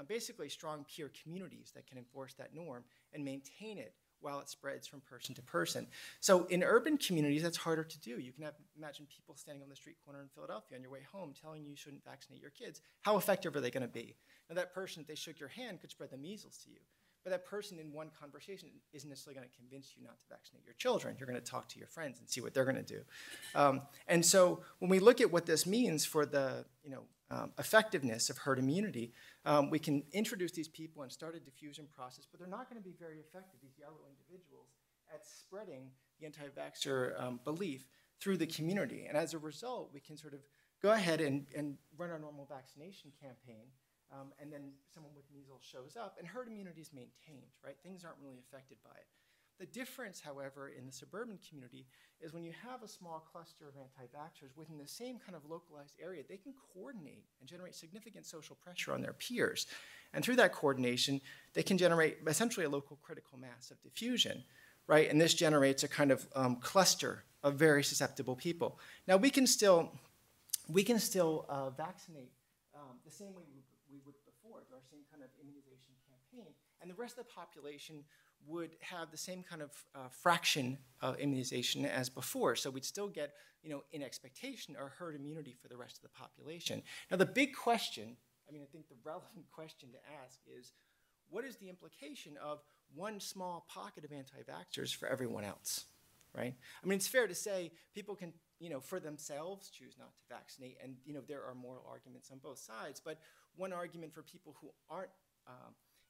basically strong peer communities that can enforce that norm and maintain it while it spreads from person to person. So in urban communities, that's harder to do. You can imagine people standing on the street corner in Philadelphia on your way home telling you shouldn't vaccinate your kids. How effective are they going to be? Now that person, if they shook your hand, could spread the measles to you. But that person in one conversation isn't necessarily going to convince you not to vaccinate your children. You're going to talk to your friends and see what they're going to do. And so when we look at what this means for the effectiveness of herd immunity, we can introduce these people and start a diffusion process, but they're not going to be very effective, these yellow individuals, at spreading the anti-vaxxer belief through the community. And as a result, we can sort of go ahead and run our normal vaccination campaign, and then someone with measles shows up, and herd immunity is maintained, right? Things aren't really affected by it. The difference, however, in the suburban community is when you have a small cluster of anti-vaxxers within the same kind of localized area, they can coordinate and generate significant social pressure on their peers. And through that coordination, they can generate essentially a local critical mass of diffusion, right? And this generates a kind of cluster of very susceptible people. Now, we can still vaccinate the same way we would before, our same kind of immunization campaign, and the rest of the population would have the same kind of fraction of immunization as before. So we'd still get, in expectation, our herd immunity for the rest of the population. Now the big question, I think the relevant question to ask is, what is the implication of one small pocket of anti-vaxxers for everyone else, right? It's fair to say people can, for themselves choose not to vaccinate, and there are moral arguments on both sides, but one argument for people who aren't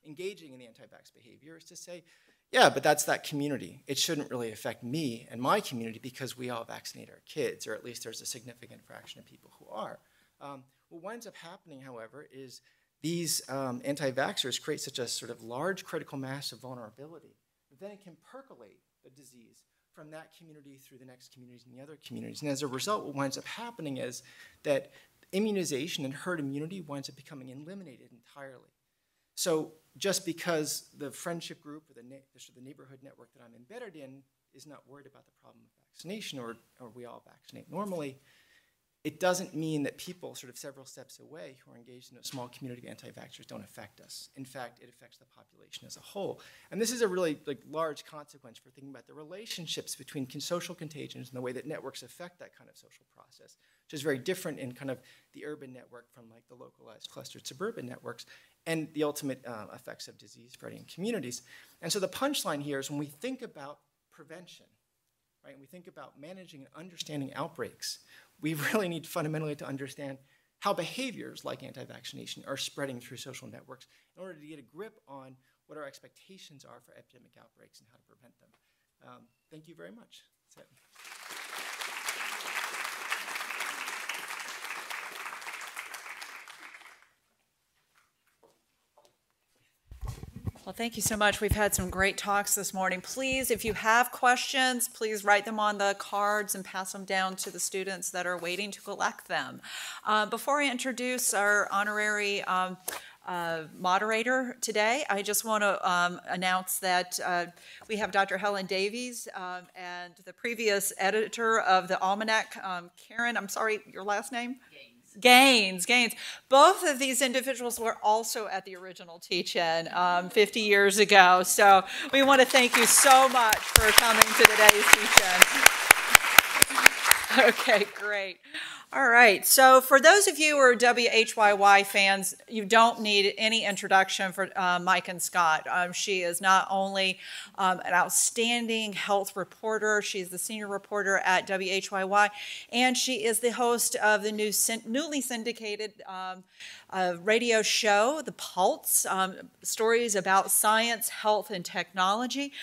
engaging in the anti-vax behavior is to say, yeah, but that's that community. It shouldn't really affect me and my community because we all vaccinate our kids, or at least there's a significant fraction of people who are. What winds up happening, however, is these anti-vaxxers create such a sort of large critical mass of vulnerability that then it can percolate the disease from that community through the next communities and the other communities. And as a result, what winds up happening is that immunization and herd immunity winds up becoming eliminated entirely. So just because the friendship group or the neighborhood network that I'm embedded in is not worried about the problem of vaccination, or we all vaccinate normally, it doesn't mean that people sort of several steps away who are engaged in a small community of anti-vaxxers don't affect us. In fact, it affects the population as a whole. And this is a really large consequence for thinking about the relationships between social contagions and the way that networks affect that kind of social process, which is very different in kind of the urban network from the localized clustered suburban networks. and the ultimate effects of disease spreading in communities. And so the punchline here is when we think about prevention, right, and we think about managing and understanding outbreaks, we really need fundamentally to understand how behaviors like anti-vaccination are spreading through social networks in order to get a grip on what our expectations are for epidemic outbreaks and how to prevent them. Thank you very much. That's it. Well, thank you so much. We've had some great talks this morning. Please, if you have questions, please write them on the cards and pass them down to the students that are waiting to collect them. Before I introduce our honorary moderator today, I just want to announce that we have Dr. Helen Davies and the previous editor of the Almanac, Karen, I'm sorry, your last name? Gaines. Both of these individuals were also at the original teach-in 50 years ago. So we want to thank you so much for coming to today's teach-in. Okay, great. All right, so for those of you who are WHYY fans, you don't need any introduction for Mike and Scott. She is not only an outstanding health reporter, she's the senior reporter at WHYY, and she is the host of the newly syndicated radio show, The Pulse, stories about science, health, and technology.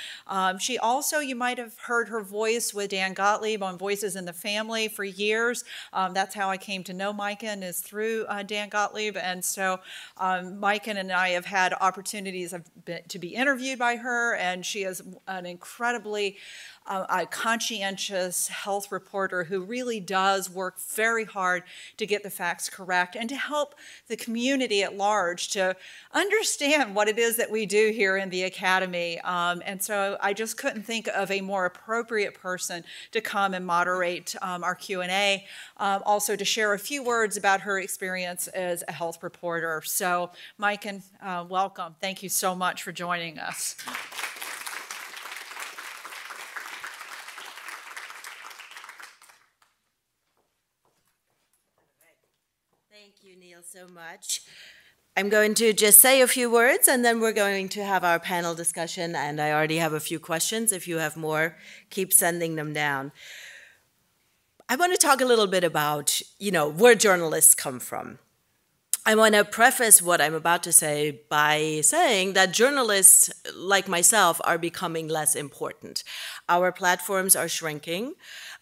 She also, you might have heard her voice with Dan Gottlieb on Voices in the Family for years. That's how I came to know Maiken, is through Dan Gottlieb. And so Maiken and I have had opportunities to be interviewed by her, and she is an incredibly a conscientious health reporter who really does work very hard to get the facts correct and to help the community at large to understand what it is that we do here in the Academy. And so I just couldn't think of a more appropriate person to come and moderate our Q&A, also to share a few words about her experience as a health reporter. So Maiken, welcome. Thank you so much for joining us. Thank you, Neil, so much. I'm going to just say a few words, and then we're going to have our panel discussion, and I already have a few questions. If you have more, keep sending them down. I want to talk a little bit about, where journalists come from. I want to preface what I'm about to say by saying that journalists, like myself, are becoming less important. Our platforms are shrinking.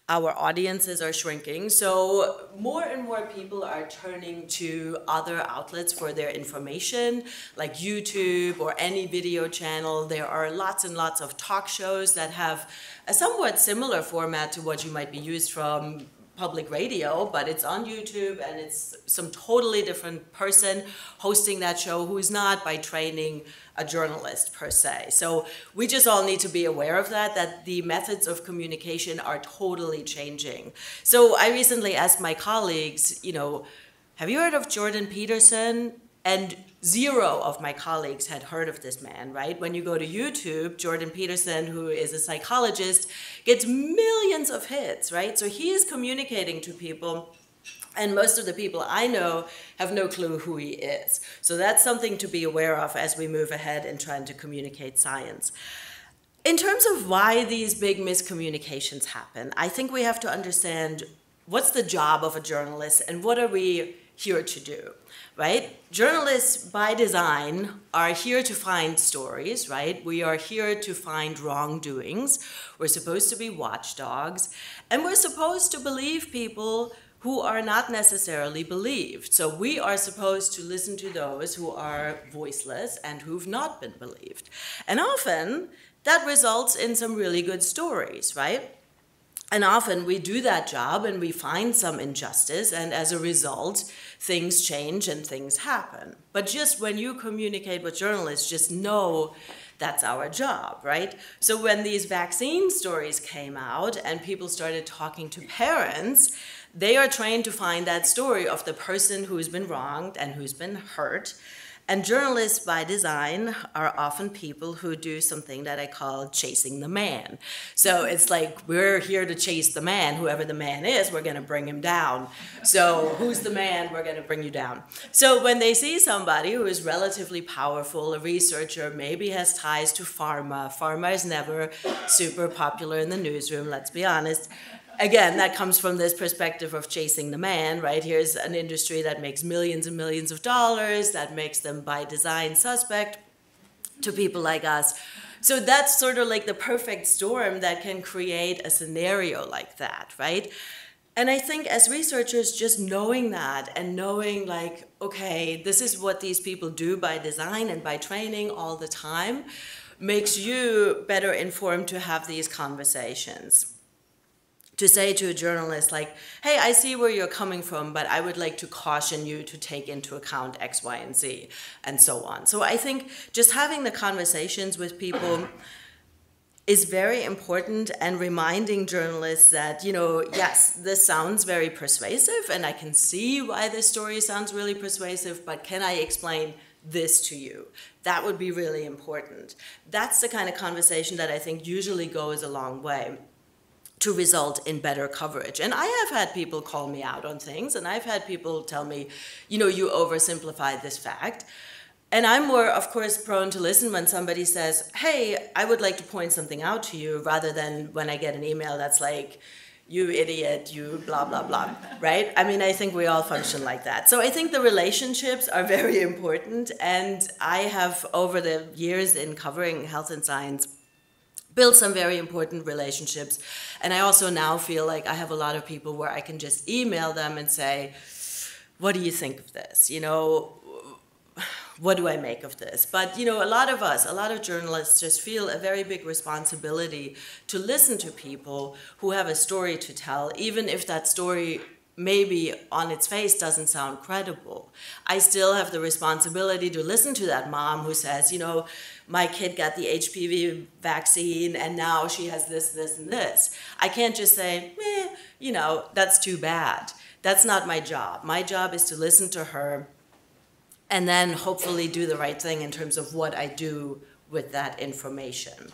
Our audiences are shrinking, so more and more people are turning to other outlets for their information, like YouTube or any video channel. There are lots and lots of talk shows that have a somewhat similar format to what you might be used from public radio, but it's on YouTube, and it's some totally different person hosting that show who's not by training a journalist per se. So we just all need to be aware of that the methods of communication are totally changing. So I recently asked my colleagues, have you heard of Jordan Peterson? And zero of my colleagues had heard of this man, right? When you go to YouTube, Jordan Peterson, who is a psychologist, gets millions of hits, right? So he is communicating to people, and most of the people I know have no clue who he is. So that's something to be aware of as we move ahead in trying to communicate science. In terms of why these big miscommunications happen, I think we have to understand what's the job of a journalist and what are we here to do, right? Journalists, by design, are here to find stories, right? We are here to find wrongdoings. We're supposed to be watchdogs, and we're supposed to believe people who are not necessarily believed. So we are supposed to listen to those who are voiceless and who've not been believed. And often, that results in some really good stories, right? And often we do that job and we find some injustice, and as a result, things change and things happen. But just when you communicate with journalists, just know that's our job, right? So when these vaccine stories came out and people started talking to parents, they are trained to find that story of the person who's been wronged and who's been hurt. And journalists by design are often people who do something that I call chasing the man. So it's like, we're here to chase the man. Whoever the man is, we're going to bring him down. So who's the man? We're going to bring you down. So when they see somebody who is relatively powerful, a researcher, maybe has ties to pharma. Pharma is never super popular in the newsroom, let's be honest. Again, that comes from this perspective of chasing the man, right? Here's an industry that makes millions and millions of dollars, that makes them by design suspect to people like us. So that's sort of like the perfect storm that can create a scenario like that, right? And I think as researchers, just knowing that and knowing like, okay, this is what these people do by design and by training all the time, makes you better informed to have these conversations. To say to a journalist like, hey, I see where you're coming from, but I would like to caution you to take into account X, Y, and Z, and so on. So I think just having the conversations with people is very important, and reminding journalists that, you know, yes, this sounds very persuasive, and I can see why this story sounds really persuasive, but can I explain this to you? That would be really important. That's the kind of conversation that I think usually goes a long way to result in better coverage. And I have had people call me out on things, and I've had people tell me, you know, you oversimplified this fact. And I'm more, of course, prone to listen when somebody says, hey, I would like to point something out to you, rather than when I get an email that's like, you idiot, you blah, blah, blah, right? I mean, I think we all function like that. So I think the relationships are very important, and I have, over the years in covering health and science, build some very important relationships. And I also now feel like I have a lot of people where I can just email them and say, what do you think of this? You know, what do I make of this? But, you know, a lot of us, a lot of journalists just feel a very big responsibility to listen to people who have a story to tell, even if that story maybe on its face doesn't sound credible. I still have the responsibility to listen to that mom who says, you know, my kid got the HPV vaccine and now she has this, this, and this. I can't just say, you know, that's too bad. That's not my job. My job is to listen to her and then hopefully do the right thing in terms of what I do with that information.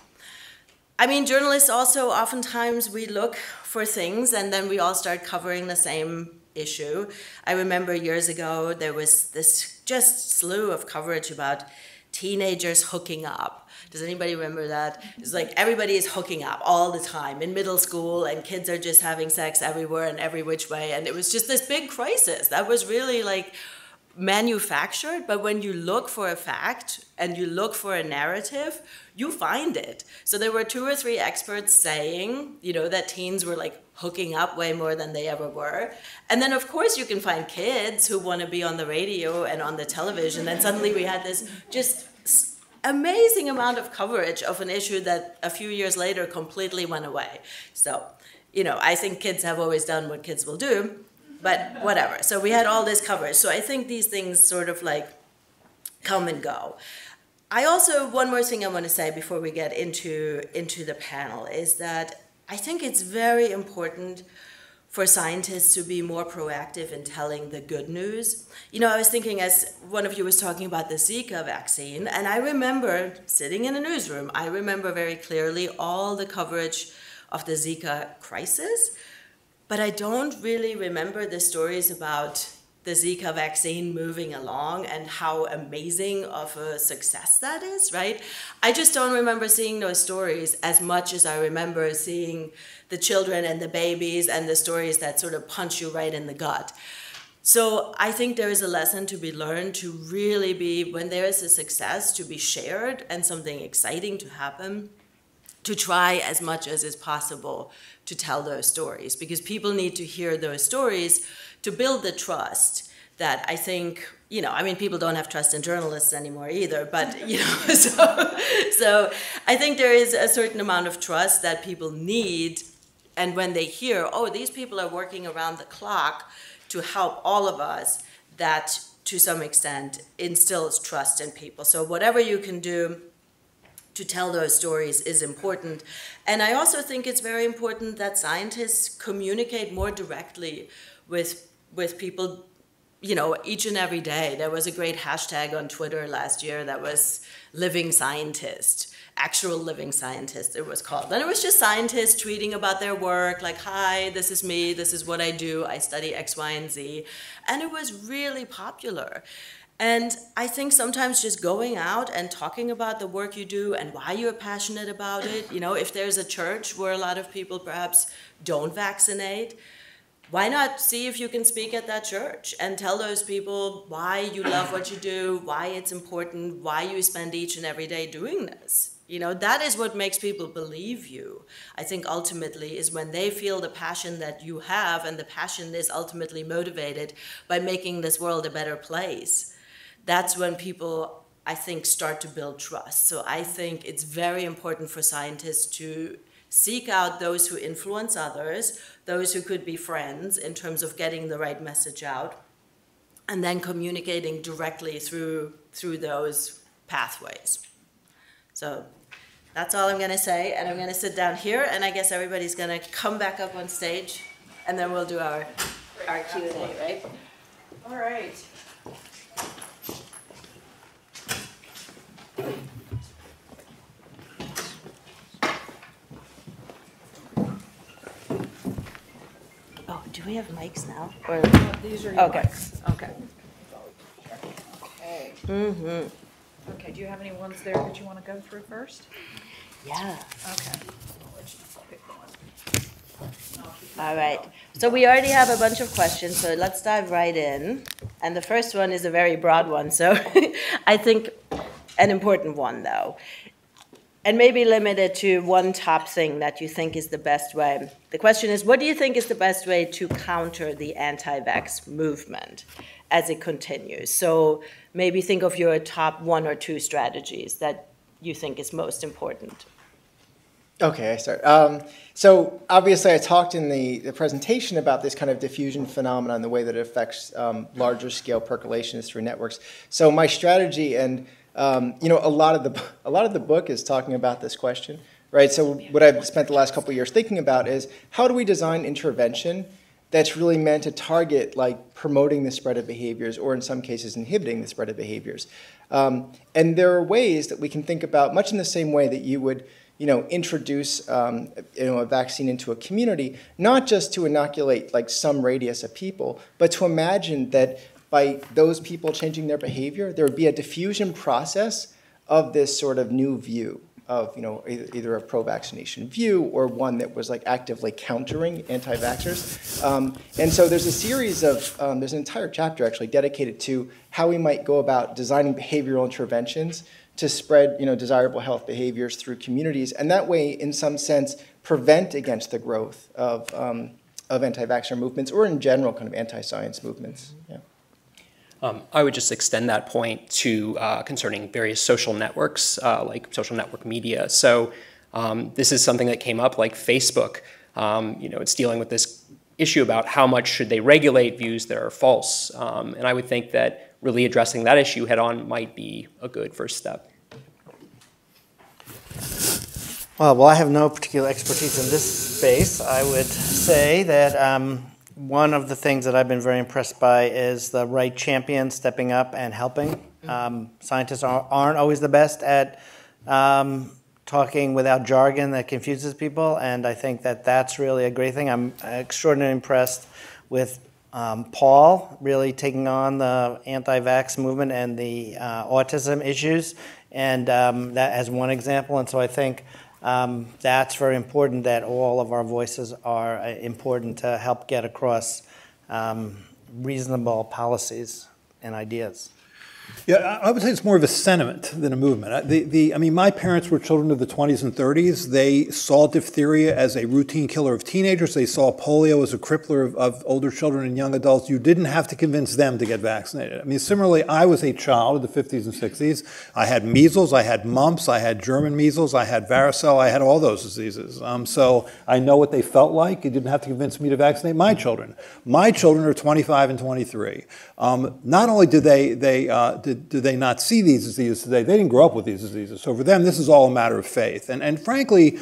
I mean, journalists also, oftentimes we look for things and then we all start covering the same issue. I remember years ago, there was this just slew of coverage about teenagers hooking up. Does anybody remember that? It's like everybody is hooking up all the time in middle school, and kids are just having sex everywhere and every which way. And it was just this big crisis that was really like manufactured, but when you look for a fact and you look for a narrative, you find it. So there were 2 or 3 experts saying, you know, that teens were like hooking up way more than they ever were. And then of course you can find kids who want to be on the radio and on the television, and suddenly we had this just amazing amount of coverage of an issue that a few years later completely went away. So, you know, I think kids have always done what kids will do, but whatever. So we had all this coverage. So I think these things sort of like come and go. I also, one more thing I want to say before we get into the panel is that I think it's very important for scientists to be more proactive in telling the good news. You know, I was thinking, as one of you was talking about the Zika vaccine, and I remember sitting in a newsroom, I remember very clearly all the coverage of the Zika crisis, but I don't really remember the stories about the Zika vaccine moving along and how amazing of a success that is, right? I just don't remember seeing those stories as much as I remember seeing the children and the babies and the stories that sort of punch you right in the gut. So I think there is a lesson to be learned to really be, when there is a success, to be shared and something exciting to happen, to try as much as is possible to tell those stories, because people need to hear those stories to build the trust that I think, you know, I mean, people don't have trust in journalists anymore either, but, you know, so I think there is a certain amount of trust that people need, and when they hear, oh, these people are working around the clock to help all of us, that to some extent instills trust in people. So whatever you can do to tell those stories is important. And I also think it's very important that scientists communicate more directly with people each and every day. There was a great hashtag on Twitter last year that was living scientist, actual living scientist it was called. And it was just scientists tweeting about their work, like, hi, this is me, this is what I do, I study X, Y, and Z. And it was really popular. And I think sometimes just going out and talking about the work you do and why you're passionate about it, if there's a church where a lot of people perhaps don't vaccinate, why not see if you can speak at that church and tell those people why you love what you do, why it's important, why you spend each and every day doing this. That is what makes people believe you. I think ultimately is when they feel the passion that you have, and the passion is ultimately motivated by making this world a better place. That's when people, I think, start to build trust. So I think it's very important for scientists to seek out those who influence others, those who could be friends in terms of getting the right message out, and then communicating directly through those pathways. So that's all I'm going to say, and I'm going to sit down here, and I guess everybody's going to come back up on stage, and then we'll do our Q&A, right? All right. Oh, do we have mics now? Or, These are your okay. mics. Okay. Okay. Mm-hmm. Okay, do you have any ones there that you want to go through first? Yeah. Okay. All right. So we already have a bunch of questions, so let's dive right in. And the first one is a very broad one, so I think an important one, though. And maybe limited to one top thing that you think is the best way. The question is, what do you think is the best way to counter the anti-vax movement as it continues? So maybe think of your top 1 or 2 strategies that you think is most important. Okay, I start. So obviously I talked in the presentation about this kind of diffusion phenomenon, the way that it affects larger scale percolations through networks. So my strategy, and a lot of the book is talking about this question, right? So what I've spent the last couple of years thinking about is, how do we design intervention that's really meant to target like promoting the spread of behaviors, or in some cases inhibiting the spread of behaviors. And there are ways that we can think about, much in the same way that you would introduce a vaccine into a community, not just to inoculate like some radius of people, but to imagine that by those people changing their behavior, there would be a diffusion process of this sort of new view of either a pro-vaccination view or one that was like actively countering anti-vaxxers. And so there's a series of, there's an entire chapter actually dedicated to how we might go about designing behavioral interventions to spread desirable health behaviors through communities, and that way, in some sense, prevent against the growth of anti-vaxxer movements, or in general, kind of anti-science movements. Yeah. I would just extend that point to concerning various social networks, like social network media. So this is something that came up, like Facebook. It's dealing with this issue about how much should they regulate views that are false. And I would think that really addressing that issue head on might be a good first step. Well, I have no particular expertise in this space. I would say that one of the things that I've been very impressed by is the right champion stepping up and helping. Scientists aren't always the best at talking without jargon that confuses people, and I think that that's really a great thing. I'm extraordinarily impressed with Paul really taking on the anti-vax movement and the autism issues, and that as one example. And so I think that's very important, that all of our voices are important to help get across reasonable policies and ideas. Yeah, I would say it's more of a sentiment than a movement. I mean, my parents were children of the 20s and 30s. They saw diphtheria as a routine killer of teenagers. They saw polio as a crippler of older children and young adults. You didn't have to convince them to get vaccinated. I mean, similarly, I was a child of the 50s and 60s. I had measles, I had mumps, I had German measles, I had varicella, I had all those diseases. So I know what they felt like. You didn't have to convince me to vaccinate my children. My children are 25 and 23. Not only do they not see these diseases today, they didn't grow up with these diseases. So for them, this is all a matter of faith. And frankly,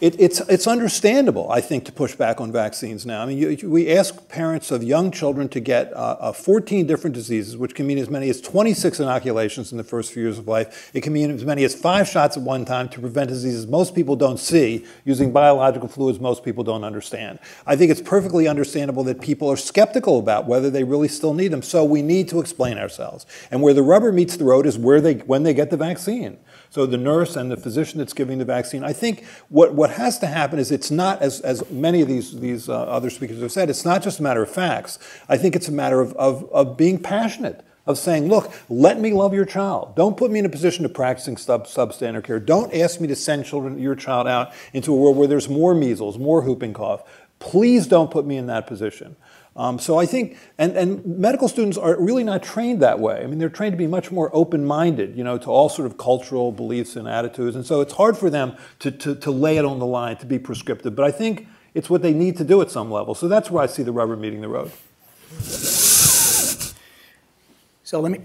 it's understandable, I think, to push back on vaccines now. I mean, we ask parents of young children to get 14 different diseases, which can mean as many as 26 inoculations in the first few years of life. It can mean as many as 5 shots at one time to prevent diseases most people don't see, using biological fluids most people don't understand. I think it's perfectly understandable that people are skeptical about whether they really still need them, so we need to explain ourselves. And where the rubber meets the road is when they get the vaccine. So the nurse and the physician that's giving the vaccine, I think what has to happen is it's not, as many of these other speakers have said, it's not just a matter of facts. I think it's a matter of being passionate, of saying, look, let me love your child. Don't put me in a position of practicing substandard care. Don't ask me to send your child out into a world where there's more measles, more whooping cough. Please don't put me in that position. So I think, and medical students are really not trained that way. I mean, they're trained to be much more open-minded, to all sort of cultural beliefs and attitudes. And so it's hard for them to lay it on the line, to be prescriptive. But I think it's what they need to do at some level. So that's where I see the rubber meeting the road. So let me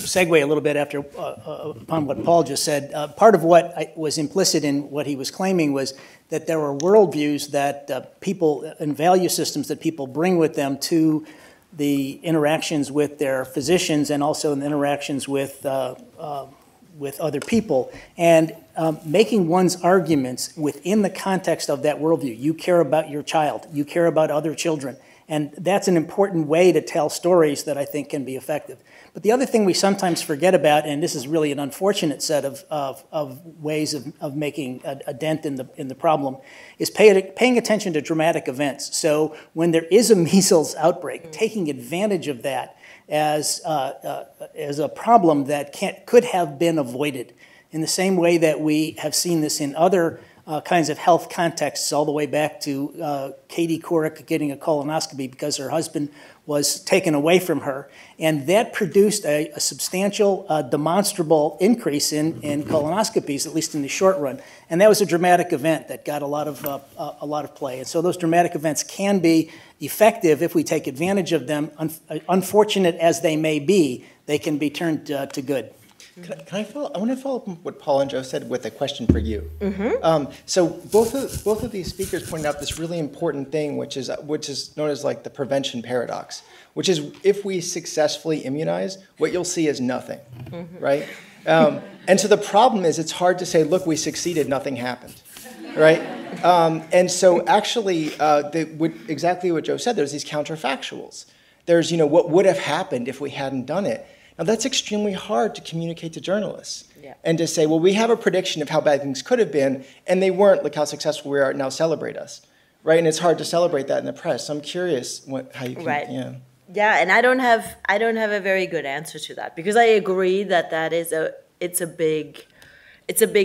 segue a little bit upon what Paul just said. Part of what was implicit in what he was claiming was that there are worldviews that people and value systems that people bring with them to the interactions with their physicians and also in the interactions with other people, and making one's arguments within the context of that worldview. You care about your child. You care about other children. And that's an important way to tell stories that I think can be effective. But the other thing we sometimes forget about, and this is really an unfortunate set of ways of making a dent in the problem, is paying attention to dramatic events. So when there is a measles outbreak, taking advantage of that as a problem that could have been avoided, in the same way that we have seen this in other kinds of health contexts, all the way back to Katie Couric getting a colonoscopy because her husband was taken away from her. And that produced a substantial, demonstrable increase in colonoscopies, at least in the short run. And that was a dramatic event that got a lot of play. And so those dramatic events can be effective if we take advantage of them. Unfortunate as they may be, they can be turned to good. Can I follow? I want to follow up on what Paul and Joe said with a question for you. So both of these speakers pointed out this really important thing, which is known as like the prevention paradox, which is if we successfully immunize, what you'll see is nothing, right? And so the problem is it's hard to say, look, we succeeded, nothing happened, right? And so actually, exactly what Joe said, there's these counterfactuals. There's, what would have happened if we hadn't done it. Now, that's extremely hard to communicate to journalists and to say, well, we have a prediction of how bad things could have been, and they weren't. Look how successful we are. Now celebrate us, right? And it's hard to celebrate that in the press. So I'm curious how you can, Yeah, and I don't have a very good answer to that, because I agree that it's a big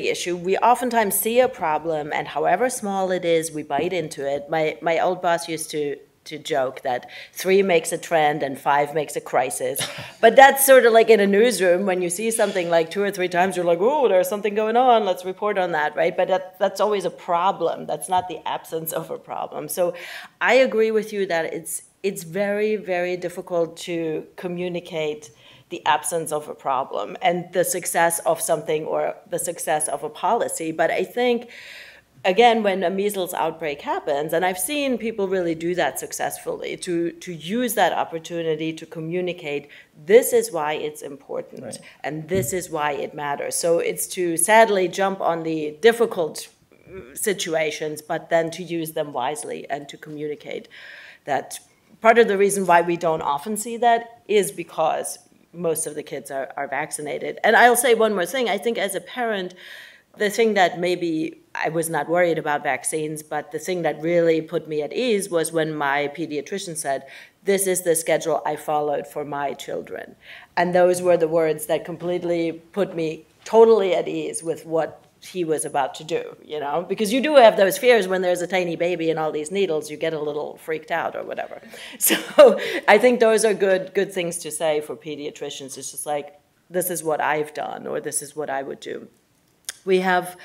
issue. We oftentimes see a problem, and however small it is, we bite into it. My old boss used to joke that 3 makes a trend and 5 makes a crisis. But that's sort of like in a newsroom, when you see something like 2 or 3 times, you're like, oh, there's something going on, let's report on that, right? But that's always a problem. That's not the absence of a problem. So I agree with you that it's very, very difficult to communicate the absence of a problem and the success of something or the success of a policy. But I think, again, when a measles outbreak happens, and I've seen people really do that successfully, to use that opportunity to communicate, this is why it's important, right, and this is why it matters. So it's to sadly jump on the difficult situations, but then to use them wisely and to communicate that. Part of the reason why we don't often see that is because most of the kids are vaccinated. And I'll say one more thing. I think as a parent, the thing that maybe I was not worried about vaccines, but the thing that really put me at ease was when my pediatrician said, this is the schedule I followed for my children. And those were the words that completely put me totally at ease with what he was about to do, because you do have those fears when there's a tiny baby and all these needles, you get a little freaked out or whatever. So I think those are good things to say for pediatricians. It's just like, this is what I've done, or this is what I would do. We have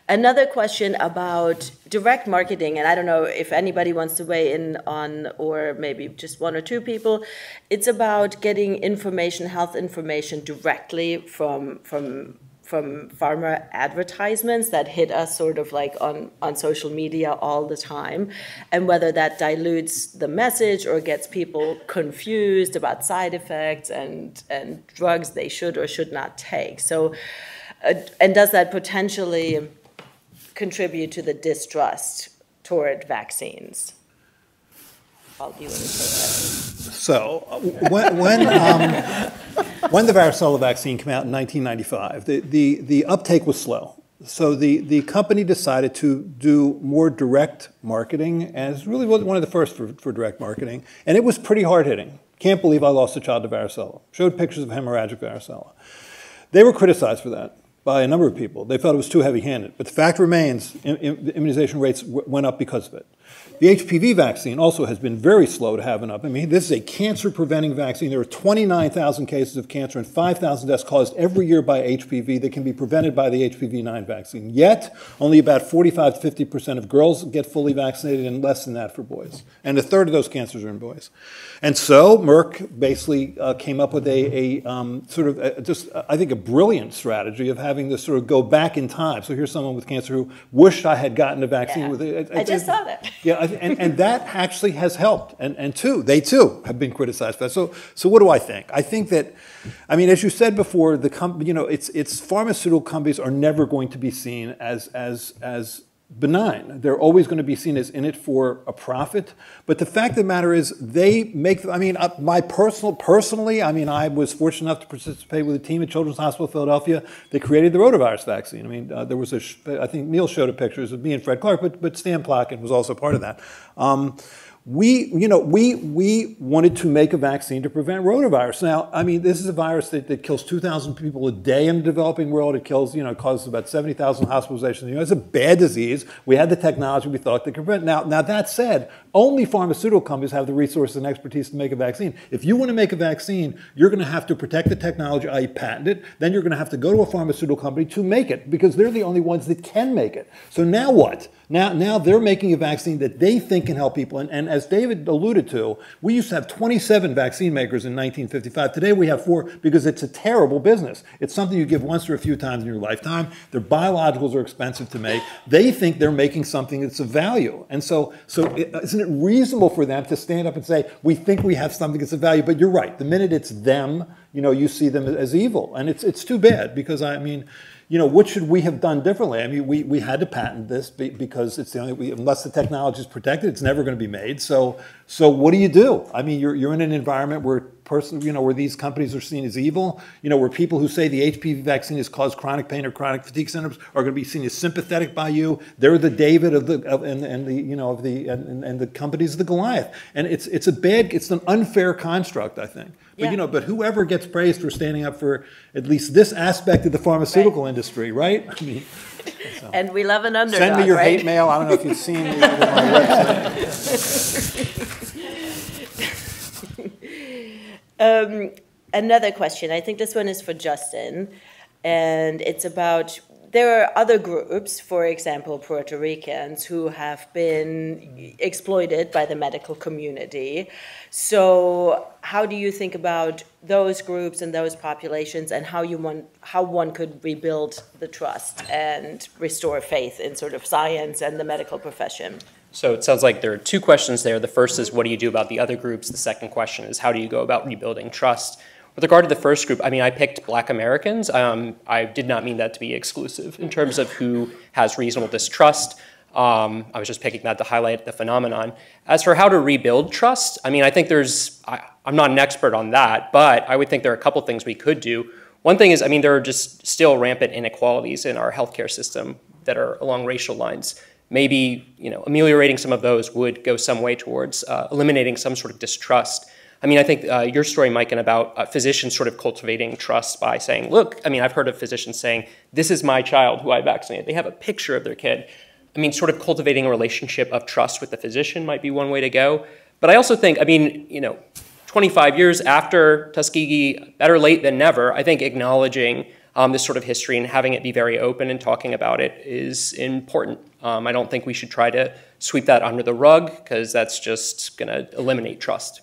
another question about direct marketing, and I don't know if anybody wants to weigh in on, or maybe just 1 or 2 people. It's about getting information, health information, directly from from pharma advertisements that hit us sort of like on social media all the time, and whether that dilutes the message or gets people confused about side effects and drugs they should or should not take. So, and does that potentially contribute to the distrust toward vaccines? Paul, do you want to take that? So when the varicella vaccine came out in 1995, the uptake was slow. So the company decided to do more direct marketing, and it really was one of the first for direct marketing, and it was pretty hard-hitting. Can't believe I lost a child to varicella. Showed pictures of hemorrhagic varicella. They were criticized for that by a number of people. They felt it was too heavy-handed. But the fact remains, immunization rates went up because of it. The HPV vaccine also has been very slow to have an up. I mean, this is a cancer-preventing vaccine. There are 29,000 cases of cancer and 5,000 deaths caused every year by HPV that can be prevented by the HPV-9 vaccine. Yet, only about 45 to 50% of girls get fully vaccinated and less than that for boys. And a third of those cancers are in boys. And so Merck basically came up with I think, a brilliant strategy of having this sort of go back in time. So here's someone with cancer who wished I had gotten a vaccine. Yeah. With it. I just saw that. Yeah, and that actually has helped. And they too have been criticized for that. So what do I think? I think that, I mean, as you said before, it's pharmaceutical companies are never going to be seen as benign. They're always going to be seen as in it for a profit. But the fact of the matter is, they make. I mean, personally, I mean, I was fortunate enough to participate with a team at Children's Hospital of Philadelphia that created the rotavirus vaccine. I mean, there was I think Neil showed a pictures of me and Fred Clark, but Stan Plotkin was also part of that. We wanted to make a vaccine to prevent rotavirus. Now, I mean, this is a virus that kills 2,000 people a day in the developing world. It kills, causes about 70,000 hospitalizations. It's a bad disease. We had the technology we thought that could prevent. Now that said, only pharmaceutical companies have the resources and expertise to make a vaccine. If you want to make a vaccine, you're going to have to protect the technology, i.e. patent it. Then you're going to have to go to a pharmaceutical company to make it because they're the only ones that can make it. So now what? Now they're making a vaccine that they think can help people. And as David alluded to, we used to have 27 vaccine makers in 1955. Today we have 4 because it's a terrible business. It's something you give once or a few times in your lifetime. Their biologicals are expensive to make. They think they're making something that's of value. And so isn't it reasonable for them to stand up and say, we think we have something that's of value? But you're right. The minute it's them, you see them as evil. And it's too bad because, I mean, what should we have done differently? I mean, we had to patent this because it's the only, unless the technology is protected, it's never going to be made. So what do? I mean, you're in an environment where where these companies are seen as evil, where people who say the HPV vaccine has caused chronic pain or chronic fatigue syndromes are going to be seen as sympathetic by you. They're the David and the companies of the Goliath. And it's an unfair construct, I think. But Yeah. But whoever gets praised for standing up for at least this aspect of the pharmaceutical industry, right? I mean, And we love an underdog, send me your right? hate mail. I don't know if you've seen my website. Another question. I think this one is for Justin, and it's about. There are other groups, for example, Puerto Ricans, who have been exploited by the medical community. So how do you think about those groups and those populations and how one could rebuild the trust and restore faith in sort of science and the medical profession? So it sounds like there are 2 questions there. The first is, what do you do about the other groups? The second question is, how do you go about rebuilding trust? With regard to the first group, I mean, I picked Black Americans. I did not mean that to be exclusive in terms of who has reasonable distrust. I was just picking that to highlight the phenomenon. As for how to rebuild trust, I mean, I think I'm not an expert on that, but I would think there are a couple things we could do. One thing is, I mean, there are just still rampant inequalities in our healthcare system that are along racial lines. Maybe, ameliorating some of those would go some way towards eliminating some sort of distrust. I mean, I think your story, Mike, about physicians sort of cultivating trust by saying, look, I mean, I've heard of physicians saying, this is my child who I vaccinated. They have a picture of their kid. I mean, sort of cultivating a relationship of trust with the physician might be one way to go. But I also think, I mean, 25 years after Tuskegee, better late than never, I think acknowledging this sort of history and having it be very open and talking about it is important. I don't think we should try to sweep that under the rug because that's just going to eliminate trust.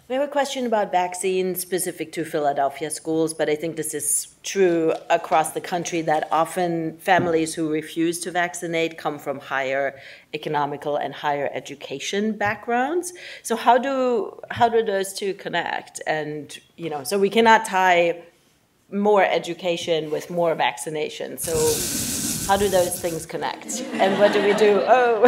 We have a question about vaccines specific to Philadelphia schools, but I think this is true across the country, that often families who refuse to vaccinate come from higher economical and higher education backgrounds. So how do those two connect? And, you know, so we cannot tie more education with more vaccination. So how do those things connect? And what do we do? Oh,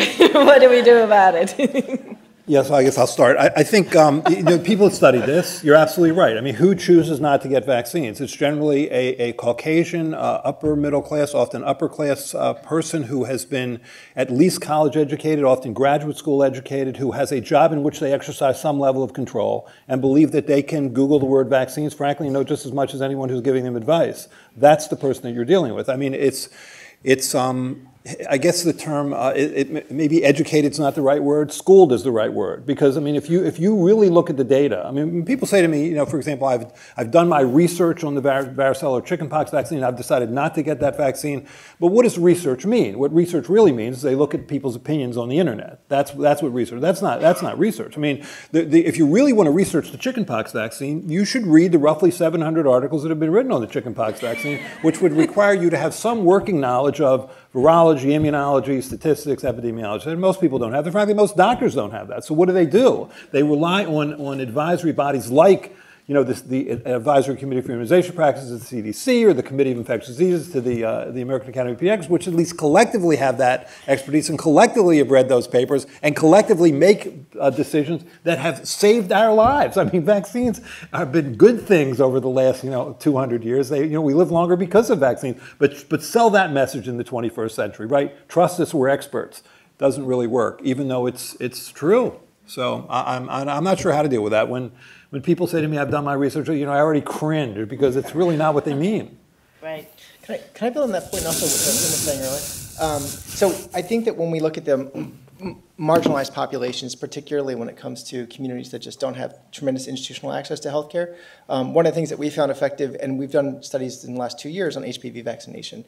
what do we do about it? Yes, I guess I'll start. I think people have studied this. You're absolutely right. I mean, who chooses not to get vaccines? It's generally a Caucasian, upper middle class, often upper class person who has been at least college educated, often graduate school educated, who has a job in which they exercise some level of control and believe that they can Google the word vaccines, frankly, know just as much as anyone who's giving them advice. That's the person that you're dealing with. I mean, it's I guess the term, maybe educated's not the right word, schooled is the right word. Because, I mean, if you really look at the data, I mean, when people say to me, you know, for example, I've done my research on the varicella or chickenpox vaccine, I've decided not to get that vaccine. But what does research mean? What research really means is they look at people's opinions on the internet. That's what research, that's not research. I mean, if you really want to research the chickenpox vaccine, you should read the roughly 700 articles that have been written on the chickenpox vaccine, which would require you to have some working knowledge of virology, immunology, statistics, epidemiology. And most people don't have that. Frankly, most doctors don't have that. So what do? They rely on advisory bodies like, you know, the Advisory Committee for Immunization Practices, the CDC, or the Committee of Infectious Diseases to the American Academy of Pediatrics, which at least collectively have that expertise and collectively have read those papers and collectively make decisions that have saved our lives. I mean, vaccines have been good things over the last, 200 years. We live longer because of vaccines. But sell that message in the 21st century, right? Trust us, we're experts. Doesn't really work, even though it's true. So I'm not sure how to deal with that. When people say to me, I've done my research, I already cringe because it's really not what they mean. Right. Can I build on that point also what Lynn was saying earlier? So I think that when we look at the marginalized populations, particularly when it comes to communities that just don't have tremendous institutional access to healthcare, one of the things that we found effective, and we've done studies in the last 2 years on HPV vaccination,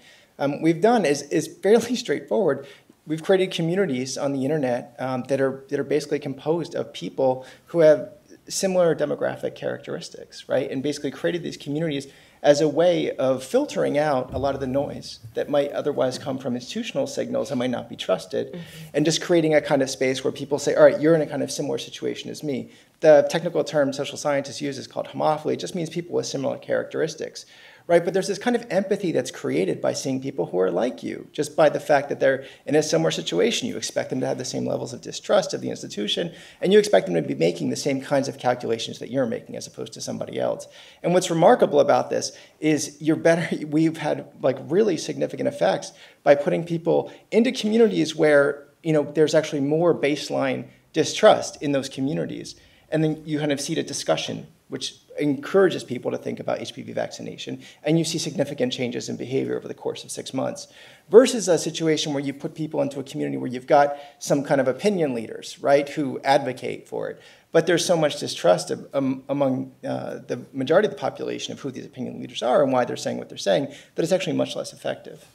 we've done is fairly straightforward. We've created communities on the internet that are basically composed of people who have similar demographic characteristics, right? And basically created these communities as a way of filtering out a lot of the noise that might otherwise come from institutional signals that might not be trusted, and just creating a kind of space where people say, all right, you're in a kind of similar situation as me. The technical term social scientists use is called homophily. It just means people with similar characteristics. Right, but there's this kind of empathy that's created by seeing people who are like you, just by the fact that they're in a similar situation. You expect them to have the same levels of distrust of the institution, and you expect them to be making the same kinds of calculations that you're making as opposed to somebody else. And what's remarkable about this is we've had like really significant effects by putting people into communities where there's actually more baseline distrust in those communities. And then you kind of see the discussion, which encourages people to think about HPV vaccination, and you see significant changes in behavior over the course of 6 months, versus a situation where you put people into a community where you've got some kind of opinion leaders, right, who advocate for it. But there's so much distrust among the majority of the population of who these opinion leaders are and why they're saying what they're saying, that it's actually much less effective.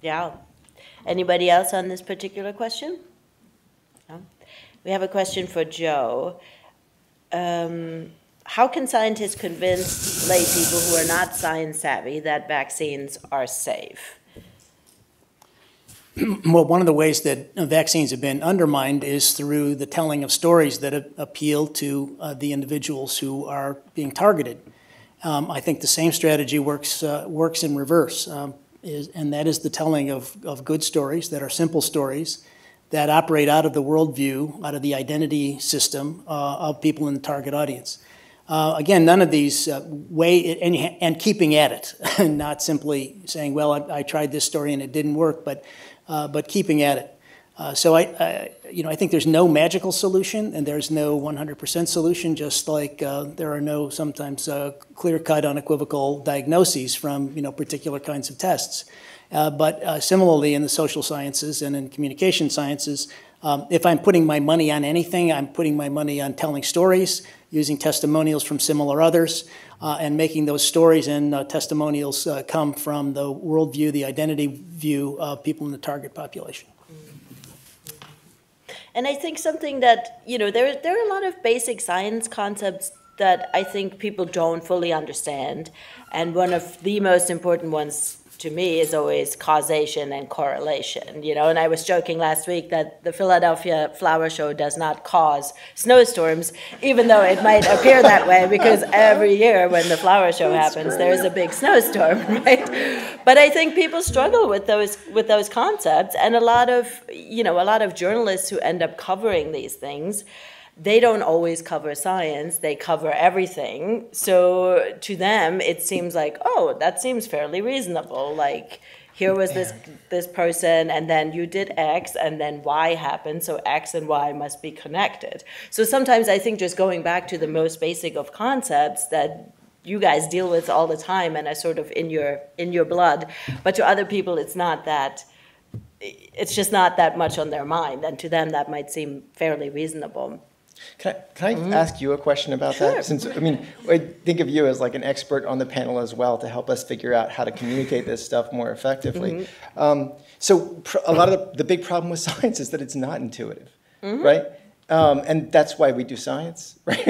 Yeah. Anybody else on this particular question? No? We have a question for Joe. How can scientists convince lay people who are not science savvy that vaccines are safe? Well, one of the ways that vaccines have been undermined is through the telling of stories that appeal to the individuals who are being targeted. I think the same strategy works in reverse, and that is the telling of good stories that are simple stories that operate out of the worldview, out of the identity system of people in the target audience. Again, none of these and keeping at it, not simply saying, well, I tried this story and it didn't work, but keeping at it. So I think there's no magical solution and there's no 100% solution, just like there are no sometimes clear-cut, unequivocal diagnoses from particular kinds of tests. But similarly in the social sciences and in communication sciences, if I'm putting my money on anything, I'm putting my money on telling stories, using testimonials from similar others, and making those stories and testimonials come from the worldview, the identity view of people in the target population. And I think something that, there are a lot of basic science concepts that I think people don't fully understand. And one of the most important ones to me is always causation and correlation, and I was joking last week that the Philadelphia Flower Show does not cause snowstorms, even though it might appear that way, because every year when the flower show happens, there's a big snowstorm, right? But I think people struggle with those concepts, and a lot of journalists who end up covering these things, they don't always cover science, they cover everything. So to them, it seems like, oh, that seems fairly reasonable. Like, here was this person, and then you did X, and then Y happened, so X and Y must be connected. So sometimes I think just going back to the most basic of concepts that you guys deal with all the time and are sort of in your blood, but to other people it's just not that much on their mind, and to them that might seem fairly reasonable. Can I ask you a question about that? Since, I think of you as like an expert on the panel as well to help us figure out how to communicate this stuff more effectively. So a lot of the big problem with science is that it's not intuitive, right? And that's why we do science, right?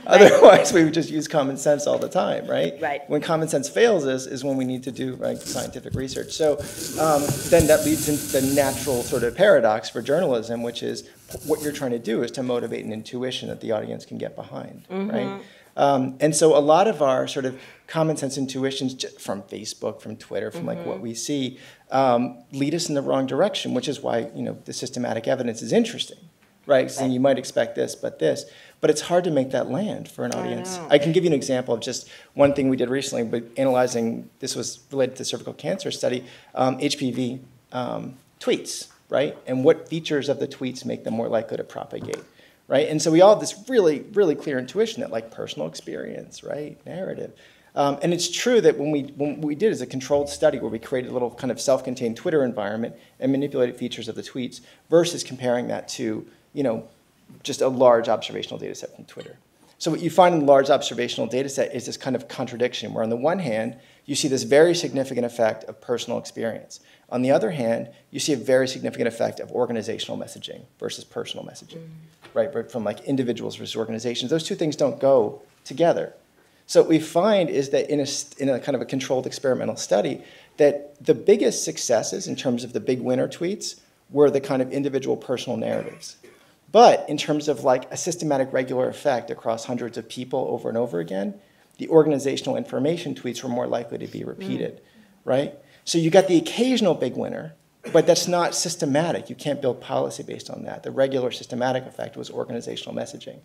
Otherwise, we would just use common sense all the time, right? Right. When common sense fails us is when we need to do scientific research. So then that leads into the natural sort of paradox for journalism, which is what you're trying to do is to motivate an intuition that the audience can get behind, right? And so a lot of our sort of common sense intuitions from Facebook, from Twitter, from like what we see, lead us in the wrong direction, which is why the systematic evidence is interesting. Right, saying you might expect this, but it's hard to make that land for an audience. I can give you an example of just one thing we did recently, but analyzing, this was related to the cervical cancer study, HPV tweets, right? And what features of the tweets make them more likely to propagate, right? And so we all have this really, really clear intuition that like personal experience, right, narrative. And it's true that when we did is a controlled study where we created a little kind of self-contained Twitter environment and manipulated features of the tweets versus comparing that to just a large observational data set from Twitter. So what you find in the large observational data set is this kind of contradiction where on the one hand, you see this very significant effect of personal experience. On the other hand, you see a very significant effect of organizational messaging versus personal messaging, right? From like individuals versus organizations. Those two things don't go together. So what we find is that in a kind of a controlled experimental study, that the biggest successes in terms of the big winner tweets were the kind of individual personal narratives. But in terms of like a systematic regular effect across hundreds of people over and over again, the organizational information tweets were more likely to be repeated, right? So you got the occasional big winner, but that's not systematic. You can't build policy based on that. The regular systematic effect was organizational messaging,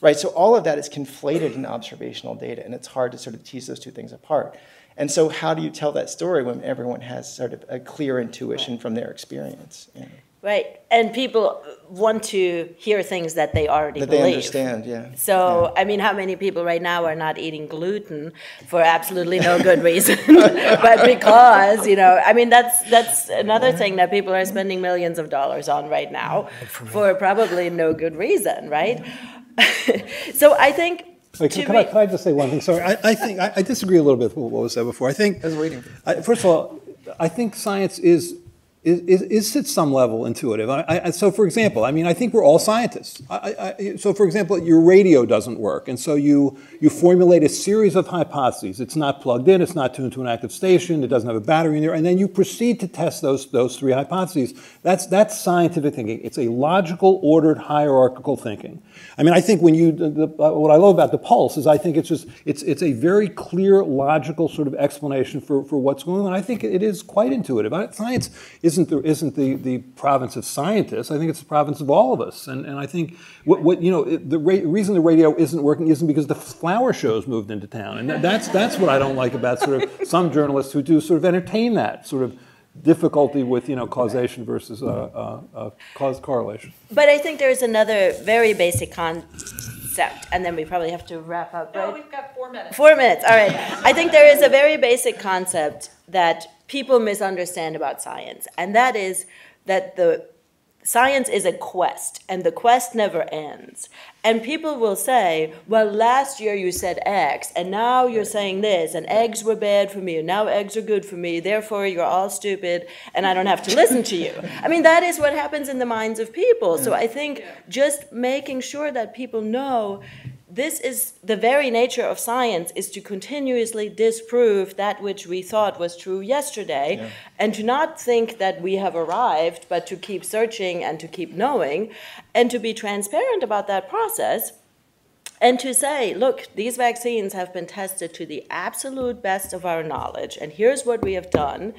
right? So all of that is conflated in observational data, and it's hard to sort of tease those two things apart. And so how do you tell that story when everyone has sort of a clear intuition from their experience? Yeah. Right, and people want to hear things that they already believe. That they understand, yeah. So, I mean, how many people right now are not eating gluten for absolutely no good reason, but because, I mean, that's another thing that people are spending millions of dollars on right now for probably no good reason, right? So I think... Wait, can I just say one thing? Sorry, I disagree a little bit with what was said before. I was waiting. First of all, I think science is at some level intuitive. So, for example, I think we're all scientists. So, for example, your radio doesn't work, and so you formulate a series of hypotheses. It's not plugged in, it's not tuned to an active station, it doesn't have a battery in there, and then you proceed to test those three hypotheses. That's scientific thinking. It's a logical, ordered, hierarchical thinking. I think when what I love about the pulse is I think it's a very clear, logical sort of explanation for what's going on. I think it is quite intuitive. Science isn't the province of scientists. I think it's the province of all of us. And I think the reason the radio isn't working isn't because the flower shows moved into town. And that's what I don't like about sort of some journalists who do sort of entertain that sort of difficulty with causation versus correlation. But I think there's another very basic concept, and then we probably have to wrap up, right? No, we've got 4 minutes. 4 minutes, all right. I think there is a very basic concept that people misunderstand about science, and that is that science is a quest, and the quest never ends. And people will say, well, last year you said X, and now you're saying this, and eggs were bad for me, and now eggs are good for me, therefore you're all stupid, and I don't have to listen to you. I mean, that is what happens in the minds of people. So I think just making sure that people know this is the very nature of science, is to continuously disprove that which we thought was true yesterday, and to not think that we have arrived, but to keep searching and to keep knowing, and to be transparent about that process, and to say, look, these vaccines have been tested to the absolute best of our knowledge, and here's what we have done.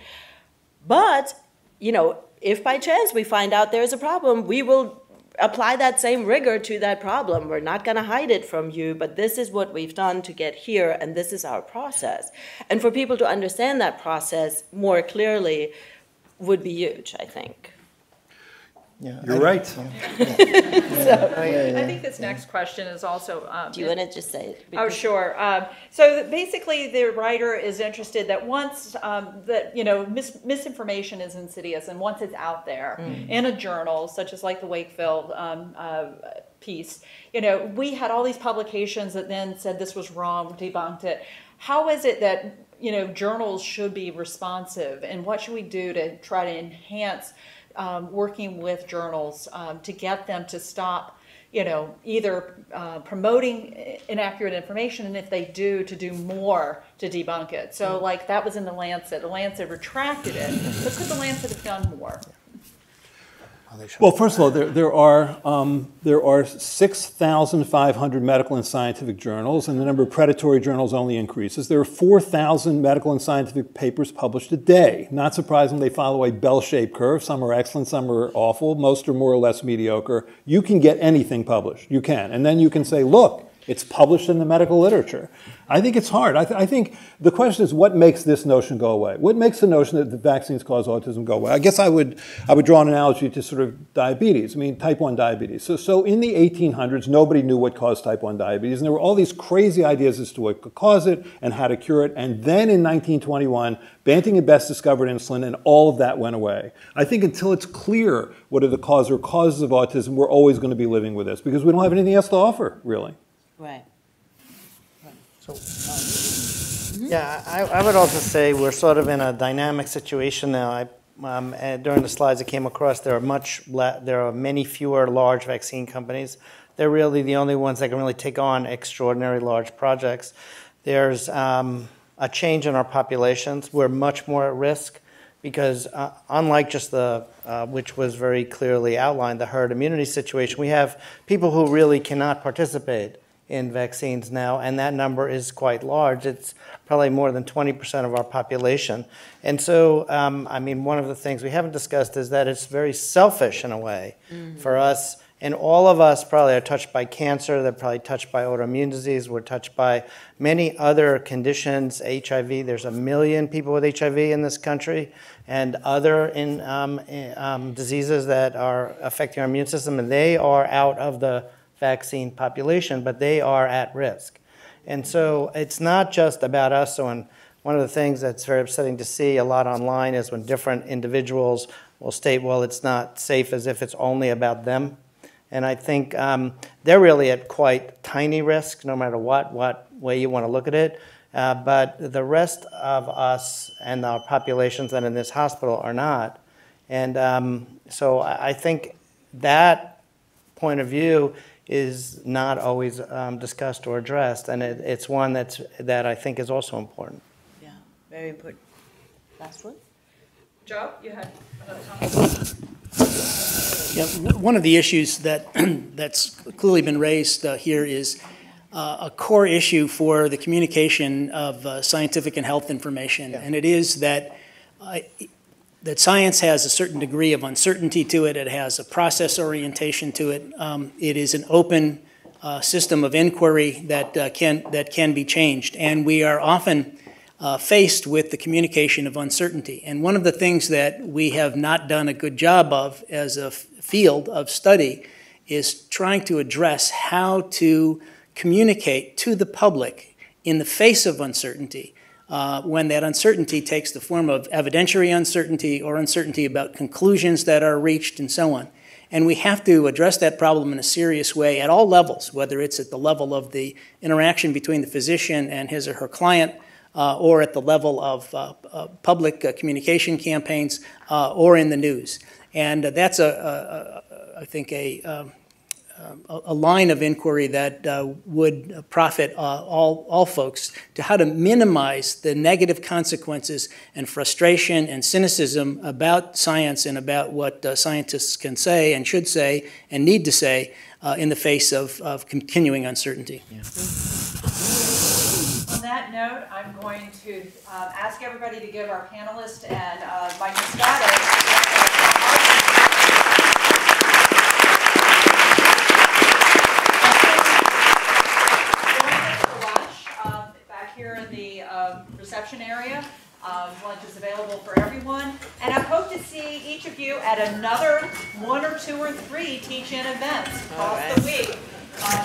But, you know, if by chance we find out there's a problem, we will apply that same rigor to that problem. We're not going to hide it from you, but this is what we've done to get here, and this is our process. And for people to understand that process more clearly would be huge, I think. Yeah, You're right. I think this next question is also. Do you want to just say it? Oh, sure. So basically, the writer is interested that once that misinformation is insidious, and once it's out there in a journal, such as like the Wakefield piece, we had all these publications that then said this was wrong, debunked it. How is it that journals should be responsive, and what should we do to try to enhance working with journals to get them to stop, either promoting inaccurate information, and if they do, to do more to debunk it. So, like, that was in the Lancet. The Lancet retracted it, but could the Lancet have done more? Well, first of all, there are 6,500 medical and scientific journals, and the number of predatory journals only increases. There are 4,000 medical and scientific papers published a day. Not surprisingly, they follow a bell-shaped curve. Some are excellent, some are awful. Most are more or less mediocre. You can get anything published. You can. And then you can say, look, it's published in the medical literature. I think it's hard. I think the question is, what makes this notion go away? What makes the notion that the vaccines cause autism go away? I guess I would draw an analogy to sort of diabetes. I mean, type 1 diabetes. So in the 1800s, nobody knew what caused type 1 diabetes, and there were all these crazy ideas as to what could cause it and how to cure it. And then in 1921, Banting and Best discovered insulin, and all of that went away. I think until it's clear what are the causes or causes of autism, we're always going to be living with this, because we don't have anything else to offer, really. Right. Yeah, I would also say we're sort of in a dynamic situation now. During the slides I came across, there are many fewer large vaccine companies. They're really the only ones that can really take on extraordinary large projects. There's a change in our populations. We're much more at risk because unlike just which was very clearly outlined, the herd immunity situation, we have people who really cannot participate in vaccines now, and that number is quite large. It's probably more than 20% of our population. And so, I mean, one of the things we haven't discussed is that it's very selfish in a way for us. And all of us probably are touched by cancer, they're probably touched by autoimmune disease, we're touched by many other conditions, HIV. There's 1 million people with HIV in this country, and other diseases that are affecting our immune system, and they are out of the vaccine population, but they are at risk. And so it's not just about us. So one of the things that's very upsetting to see a lot online is when different individuals will state, well, it's not safe, as if it's only about them. And I think they're really at quite tiny risk, no matter what way you want to look at it. But the rest of us and our populations that are in this hospital are not. And so I think that point of view is not always discussed or addressed, and it's one that I think is also important. Yeah, very important. Last one? Joe, you had another comment? Yeah, one of the issues that's clearly been raised here is a core issue for the communication of scientific and health information, and it is that science has a certain degree of uncertainty to it. It has a process orientation to it. It is an open system of inquiry that can be changed, and we are often faced with the communication of uncertainty. And one of the things that we have not done a good job of as a field of study is trying to address how to communicate to the public in the face of uncertainty, when that uncertainty takes the form of evidentiary uncertainty or uncertainty about conclusions that are reached and so on. And we have to address that problem in a serious way at all levels, whether it's at the level of the interaction between the physician and his or her client, or at the level of public communication campaigns, or in the news. And that's, I think, a line of inquiry that would profit all folks, to how to minimize the negative consequences and frustration and cynicism about science and about what scientists can say and should say and need to say in the face of continuing uncertainty. Yeah. On that note, I'm going to ask everybody to give our panelist and Mike Moscato here in the reception area. Lunch is available for everyone. And I hope to see each of you at another 1 or 2 or 3 teach-in events across the week.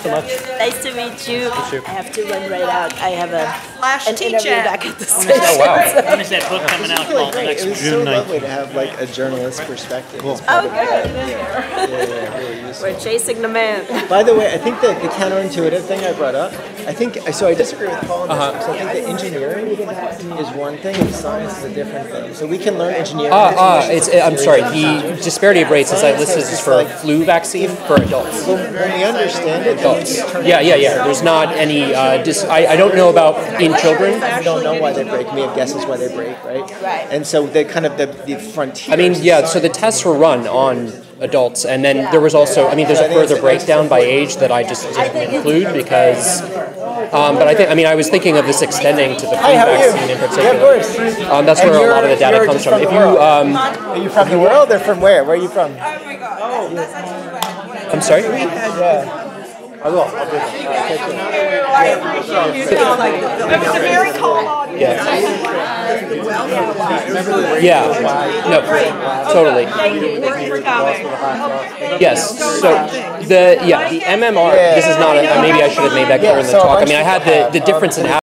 Nice to meet you. I have to run right out. I have an interview back at the station. Oh, wow. When is that book coming out called? It was so lovely to have like a journalist perspective. Oh, good. Yeah, really useful. We're chasing the man. By the way, I think that the counterintuitive thing I brought up, I disagree with Paul on this, because I think that engineering is one thing and science is a different thing. So we can learn engineering. I'm sorry, the disparity of rates, as I listed, is for flu vaccine for adults. When we understand it, adults. Yeah. There's not any, I don't know about in children. I don't know why they break. We have guesses why they break, right? Right. And so the kind of the frontier. I mean, yeah, so the tests were run on adults, and then there was also, there's a further breakdown by age that I just didn't include because, but I was thinking of this extending to the flu vaccine in particular. Yeah, of course. That's where a lot of the data comes from. If you, are you from the world or from where? Where are you from? Oh my God. Oh. That's actually I'm sorry? Yeah. I will. I'll do that. I appreciate you. It was a very calm audience. Yeah. No, totally. Thank you for coming. Yes. So the MMR. This is not. Maybe I should have made that clear in the talk. I had the difference in